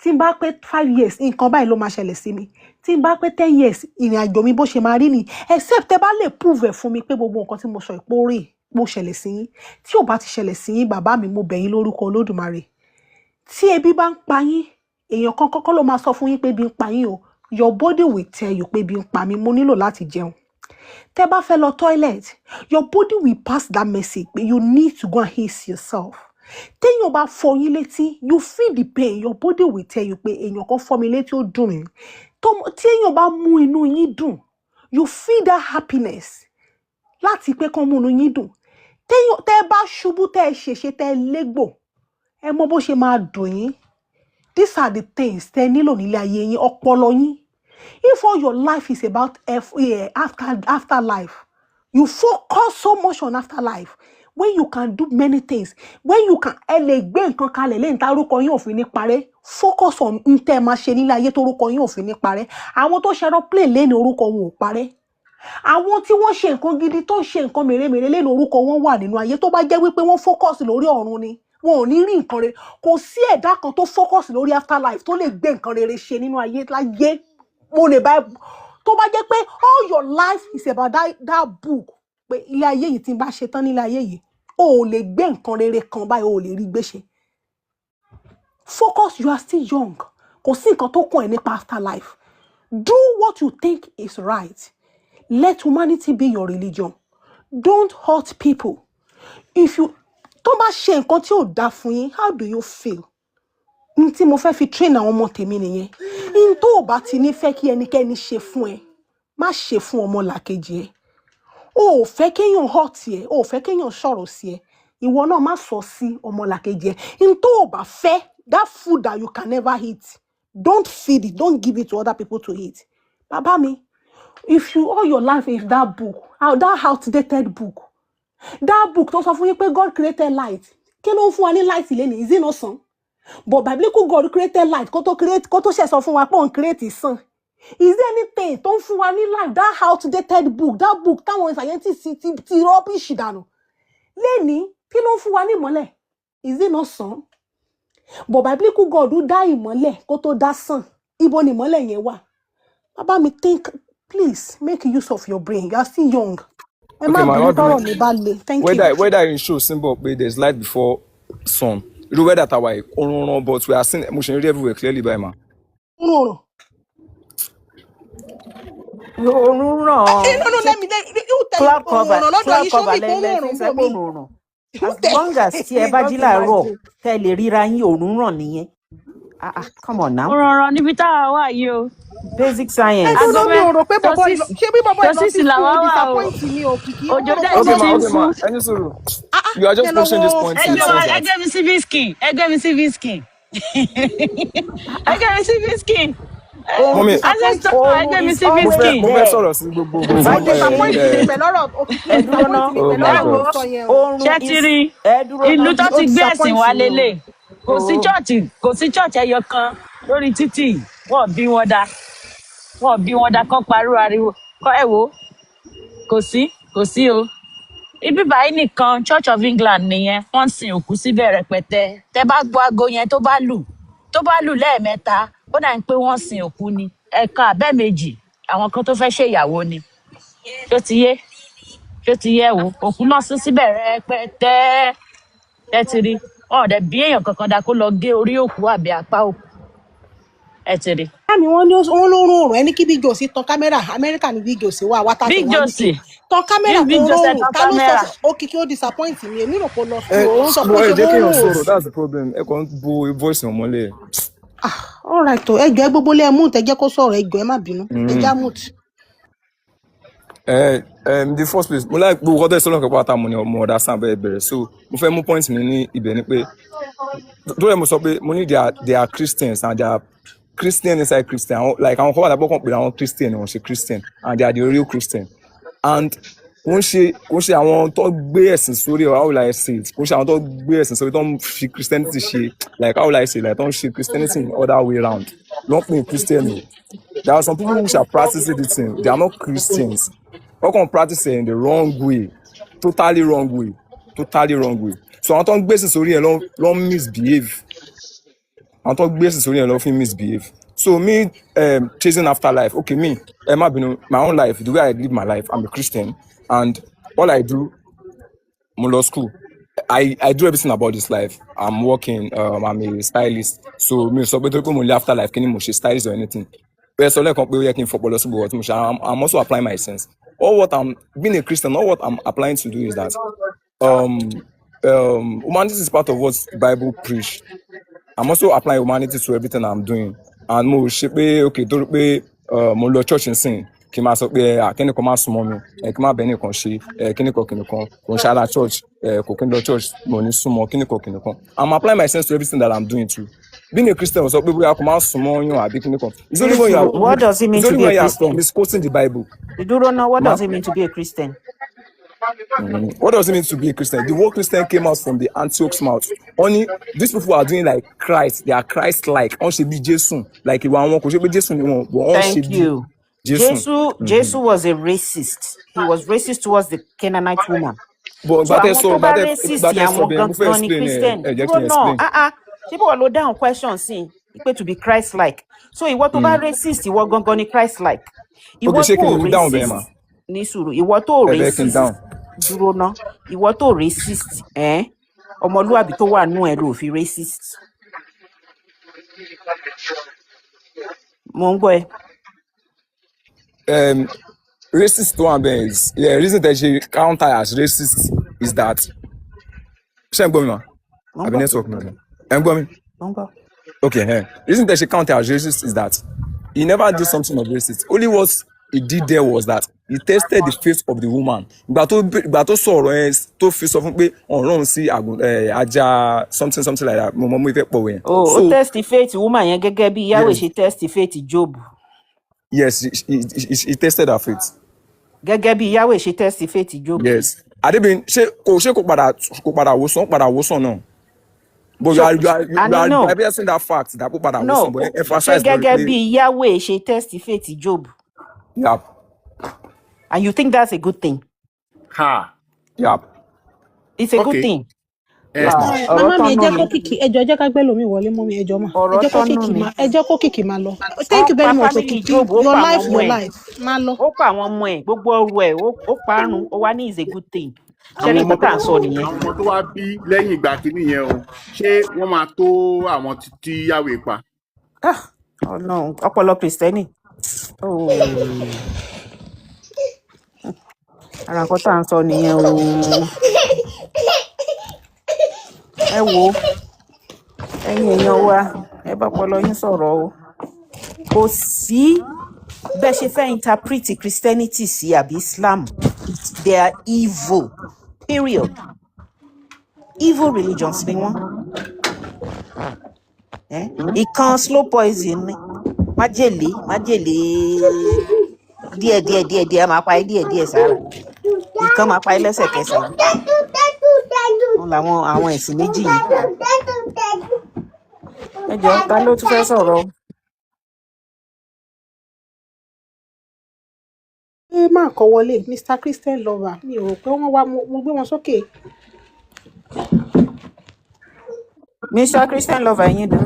tí n bá pé 5 years nǹkan báyìí ló máa ṣẹlẹ̀ sí mi tí n bá pé 10 years ìrìn àjò mi bó ṣe máa rí ni except tẹ́ bá lè prove ẹ̀ fún mi pé gbogbo nǹkan tí mo sọ ìpó rè bó ṣẹlẹ̀ sí yín tí ò bá ti ṣẹlẹ̀ sí yín bàbá mi mo bẹ̀ yín lórúkọ Olódùmarè tí ebi bá ń pa yín èèyàn kan kọ́kọ́ ló máa sọ fún yín pé ebi ń pa yín o your body will tell you pé ebi ń pa mí mo nílò láti jẹun. Tẹ́ bá fẹ́ lọ toilet your body will pass that message pé you need to go and ease yourself. Téèyàn bá fọ́ yín létí you feel the pain your body will tell you pé èèyàn kan fọ́ mi létí ó dùn mí. Téèyàn bá mú inú yín dùn you feel that happiness láti pé kán mú inú yín dùn. Tẹ́ bá ṣubú tẹ́ ṣèṣe tẹ́ légbò ẹ mọ bó ṣe máa dùn yín. These are the things tẹ́ nílò nílé ayé yín ọpọlọ yín. If all your life is about after life, you focus so much on afterlife. when you can do many things, when you can focus on àwọn tó ṣe aeroplane lẹ́ni orúkọ wọn ò parẹ́. Àwọn tí wọ́n ṣe nǹkan gidi tó ṣe nǹkan mèremère lẹ́ni orúkọ wọn wà nínú ayé tó bá jẹ́ wípé wọ́n focus lórí ọ̀run ni wọn ò ní rí nǹkan rere. Kò sí ẹ̀dá kan tó focus lórí afterlife tó lè gbé nǹkan rere ṣe nínú ayé láyé. Mo lè bá tó bá jẹ́ pé all your life is about that book pé ilé ayé yìí tí n bá ṣe tán nílé ayé yìí o ò lè gbé nǹkan rere kan báyìí o ò lè rí gbé ṣe. Focus, you are still young. Kò sí nǹkan tó kàn ẹ́ nípa afterlife. Do what you think is right. Let humanity be your religion. Don't hurt people. If you tó bá ṣe nǹkan tí ò dá fún yín, how do you feel? N tí mo fẹ́ fi train àwọn ọmọ tèmi nìyẹn. N tó ò bá ti ní fẹ́ kí ẹnikẹ́ni ṣe fún ẹ, má ṣe fún ọmọ làkejì ẹ. O ò fẹ́ kéèyàn hurt ẹ, o ò fẹ́ kéèyàn sọ̀rọ̀ sí ẹ. Ìwọ náà má sọ sí ọmọ làkejì ẹ. N tó ò bá fẹ́, that food that you can never eat, don't feed it, don't give it to other people to eat. Baba mi, if you all your life is that book, that outdated book, that book tó sọ fún yín pé God created light. Kí ló ń fún wa ní light lẹ́nu? Is it not sun? But biblical God created light. Kó tó ṣe sọ fún wa pé òun create sun. Is there anything tó ń fún wa ní light? That outdated book, that book táwọn scientists ti rubbish dànù. Lẹ́ni, kí ló ń fún wa ní ìmọ́lẹ̀? Is it not sun? But biblical God dá ìmọ́lẹ̀ kó tó dá sun. Ibo ni ìmọ́lẹ̀ yẹn wà? Baba mi, think, please make use of your brain. You are still young. Okay, my argument. Thank you. Whether in show symbol, there's light before sun. You know where that away, but we are seeing emotion everywhere clearly by man. No, let me you tell cloud cover no. As long as tí ẹ bá jí láàárọ̀ tẹ́ lè ríra yín òórùn ràn nìyẹn. Come on now. Òrànràn níbi táwa wà yìí o. Basic science. Òjò dẹ̀ ti fún. You are just pushing this point. Ẹgbẹ́ mi sí biscuit. Ẹgbẹ́ mi sí biscuit. Ẹgbẹ́ mi sí biscuit. Mommy, ẹgbẹ́ mi sí biscuit. Mo fẹ́ sọ̀rọ̀ sí gbogbo. Ṣé ti rí ìlú tó ti gbé ẹ̀sìn wa lélẹ̀? Kò sí church ẹyọ kan lórí títì. Wọ́n bí wọn dá kán parú ariwo. Kọ́ ẹ̀ wò kò sí o. Ibi báyìí nìkan Church of England nìyẹn wọ́n sin òkú síbẹ̀ rẹpẹtẹ. Tẹ́ bá gbọ́ aago yẹn tó bá lù lẹ́ẹ̀mẹ́ta ó dà ń pé wọ́n sin òkú ni. Ẹ̀ka abẹ́ méjì àwọn kan tó fẹ́ ṣèyàwó ni. Ṣó ti yé wo òkú náà sin síbẹ̀ rẹpẹtẹ. Ẹ ti rí ọ̀dẹ̀ bí èèyàn kankan dá kó lọ gé orí òkú àbí apá òkú. Ẹ ti rí. Àmì wọn lórun ọ̀rọ̀ ẹni kí Big Joe sí tan kámẹ́rà Amẹ́ríkà ní Big Joe sí wà wá tá Big Joe sí tan kámẹ́rà tó rọrùn ká ló sọ òkìkí ó disappoint mi èmi rò pé lọ sọ pé ṣe rọrùn. That's the problem. Ẹ kàn bo voice wọn mọ́lẹ̀. All right o ẹjọ́ gbogbo lẹ mú tẹ jẹ́ kó sọ̀rọ̀ ẹjọ́ ẹ má bínú ẹjá mú. The first place mo like gbogbo ọdọ ìsọlọ kẹpọ àtàwọn ni ọmọ ọdà sàn bẹ́ẹ̀ bẹ̀rẹ̀ so mo fẹ́ mú point mi ní ibẹ̀ ni pé tó rẹ mo sọ pé mo ní they are Christians and they are Christian inside Christian like àwọn kan wà lápò kan pé àwọn Christian wọn ṣe Christian and they are the real Christian and kò ń ṣe àwọn tó gbé ẹ̀sìn sórí how will I say it kò ń ṣe àwọn tó gbé ẹ̀sìn sórí tó ń fi Christianity ṣe like how will I say like tó ń ṣe Christianity in other way round don't mean Christian o there are some people who shall practice it they are not Christians. Wọ́n kàn practice it in the wrong way totally wrong way so àwọn tó ń gbèsè sórí ẹ̀ ló ń misbehave àwọn tó ń gbèsè sórí ẹ̀ ló fi misbehave so me chasing after life okay me má bínú my own life the way I live my life I'm a Christian and all I do mo lọ school I do everything about this life I'm working I'm a stylist so mi sọ pé tó pé mo lè after life kí ni mo ṣe stylist or anything bẹ́ẹ̀ sọ lẹ́ẹ̀kan pé ó yẹ kí n fọpọlọ sí gbogbo ọtí mo ṣe I'm also applying my sense. All what I'm being a Christian, all what I'm applying to do is that humanity is part of what the Bible preach. I'm also applying humanity to everything I'm doing. And mo ṣe pé okay tó rí pé mo lọ church nsìn kí n máa sọ pé kíni kan máa súnmọ́ mi kí n máa bẹ́ẹ̀ nìkan ṣe kíni kan kò ń ṣe ara church kò kí n lọ church mo ní súnmọ́ kíni kan. I'm applying my sense to everything that I'm doing too. Being a Christian was people who come out small, you know, it's only when you are. What does it mean to be a Christian? Misquoting the Bible. You don't know what does it mean to be a Christian? What does it mean to be a Christian? The word Christian came out from the Antioch's mouth. Only these people are doing like Christ. They are Christ-like. On should be Jesus. Like you want to be Jesus, but on Thank should be you. Jesus. Jesus was a racist. He was racist towards the Canaanite woman. But So àwọn tó bá racist yẹn àwọn mo fẹ́ gangan ni explain Christian. jẹ́ Dúró kí n náà, explain. ṣé bí wọ́n lo down question sí pé to be Christ-like. So ìwọ tó bá racist, ìwọ gangan ni Christ-like. Okay, Ìwọ ṣé kí tó n down bẹ́ẹ̀ ma? racist ní sùúrù. Ìwọ tó Ẹ bẹ́ẹ̀ kí n racist down. dúró ná. Ìwọ tó racist, ọmọlúwàbí tó wà nú ẹ ló fi racist. Mo ń gbọ́ ẹ. Racist one is the reason that she counter as racist is that ṣé ń gbọ́ mi ma? Àbí network mi ma? Ẹ ń gbọ́ mi? Mo ń gbọ́. Okay, reason that she counter as racist is that he never did something of racist. Only what he did there was that he tested the faith of the woman. Ìgbà tó sọ̀rọ̀ ẹ tó fi sọ fún pé ọ̀run sí ajá something like that. Mo ìfẹ́ pọ̀ wẹ̀. Ó test faith woman yẹn gẹ́gẹ́ bí Yahweh ṣe test faith Job. Yes, he tested her faith. Gẹ́gẹ́ bí Yahweh ṣe test faith Job. Yes. Adébíyìn ṣé kò padà wòsàn náà. But you are addressing that fact that kò padà wòsàn, but emphasize ṣé gẹ́gẹ́ bí Yahweh ṣe test faith Job. Yep. And you think that's a good thing? Yep. It's a good thing. Mama mi ẹ jẹ́ kó kìkì ẹjọ́ ẹ jẹ́ ká gbé lómi wọlé mọ́ mi ẹjọ́ mà ẹ jẹ́ kó kìkì máa lọ. Thank you very much Okiki, your life máa lọ. Ó pa àwọn ọmọ ẹ̀ gbogbo ọrù ẹ̀ ó parun ó wá ní is a good thing. Ṣé ní kókà ń sọ nìyẹn? Àwọn ọmọ tó wá bí lẹ́yìn ìgbà kìíní yẹn o ṣé wọ́n máa tó àwọn tí Yahweh pa? Ọ̀nà ọpọlọ Kristẹni. Ara nǹkan tá à ń sọ nìyẹn o. Ẹ wo ẹ̀yin èèyàn wa ẹ bá ọpọlọ yín sọ̀rọ̀ o. Kò sí bẹ́ẹ̀ ṣe fẹ́ interpret Christianity sí àbí Islam. They are evil. Period. Evil religions ni wọ́n. Ìkan slow poison ni. Májèlé díẹ̀ máa pa díẹ̀ sára. Ìkan máa pa lẹ́sẹ̀kẹsẹ̀. Wọ́n àwọn ẹ̀sìn méjì yìí. Ẹ jọ̀ọ́ ta ló tún fẹ́ sọ̀rọ̀? Ẹ máa kọ wọlé Mr. Christian lover mi ò rò pé wọ́n wá mo gbé wọn sókè. Mr. Christian lover yín dùn.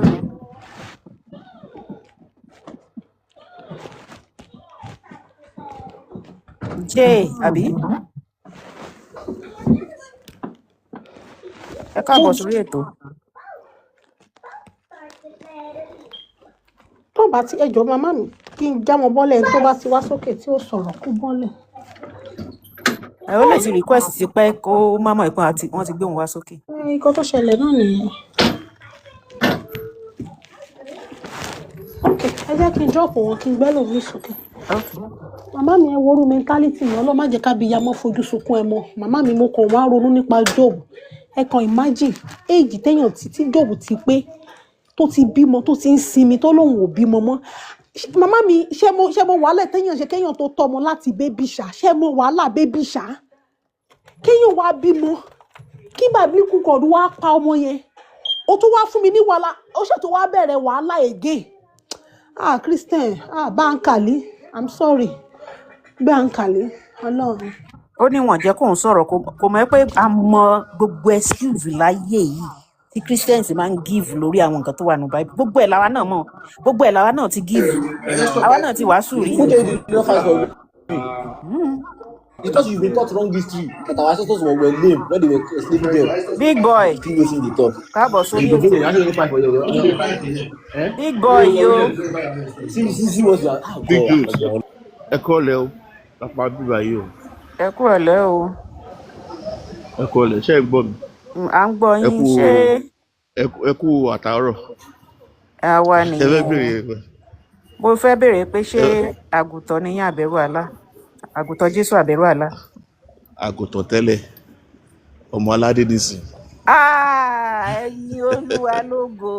Jay àbí? Ẹ káàbọ̀ sórí ètò. Tó bá ti ẹjọ́ màmá mi kí n já wọn bọ́lẹ̀ tó bá ti wá sókè tí ó sọ̀rọ̀ kú bọ́lẹ̀. Ó lè ti request ti pẹ́ kó má mọ̀ ìpín àti wọ́n ti gbé wọn wá sókè. Nǹkan tó ṣẹlẹ̀ náà nìyẹn. Ok, ẹ jẹ́ kí n drop wọn kí n gbẹ́ lòmí sókè. Màmá mi ẹ worú mentality yẹn Ọlọ́run má jẹ́ ká bí ya mọ́ fojú sunkún ẹ mọ́. Màmá mi mo kàn wá ronú nípa Job. Ẹ kàn imagine age téèyàn tí Job ti pé tó ti bímọ tó ti ń sinmi tó lóun ò bímọ mọ́. Màmá mi ṣé mo wàhálà téèyàn ṣe kéèyàn tó tọ́mọ láti bébí ṣá ṣé mo wàhálà bébí ṣá kéèyàn wá bímọ kí bàbí kúkọ̀ọ́dù wá pa ọmọ yẹn ó tún wá fún mi ní wàhálà ó ṣètò wá bẹ̀rẹ̀ wàhálà again. Christian Báńkàlí I'm sorry Báńkàlí Ọlọ́run. Ó ní wọ́n jẹ́ kóun sọ̀rọ̀ kò mọ̀ pé a mọ gbogbo excuse láyé yìí tí Christians máa ń give lórí àwọn nǹkan tó wà ní Bible gbogbo ẹ̀ làwa náà mọ̀ gbogbo ẹ̀ làwa náà ti give àwa náà ti wàásù rí. Because you've been taught wrong history that our ancestors were lame when they were enslaving them. Big boy. Keep waiting the talk. Káàbọ̀ sórí ètò. Big boy yo. See what you are. Big dude. Ẹ kọ́lẹ̀ o lápá bíbá yìí o. Ẹ kú ọ̀lẹ́ o. Ẹ kọ́lẹ̀ ṣé ẹ gbọ́ mi? À ń gbọ́ yín ṣé. Ẹ kú àtàárọ̀. Àwa nìyẹn. Ẹ fẹ́ béèrè pé. Mo fẹ́ béèrè pé ṣé àgùntàn ni yín àbẹ̀rù àlá? Àgùntàn Jésù àbẹ̀rù àlá? Àgùntàn tẹ́lẹ̀ ọmọ aládé nísìn. Ẹ̀yin Olúwa lógo.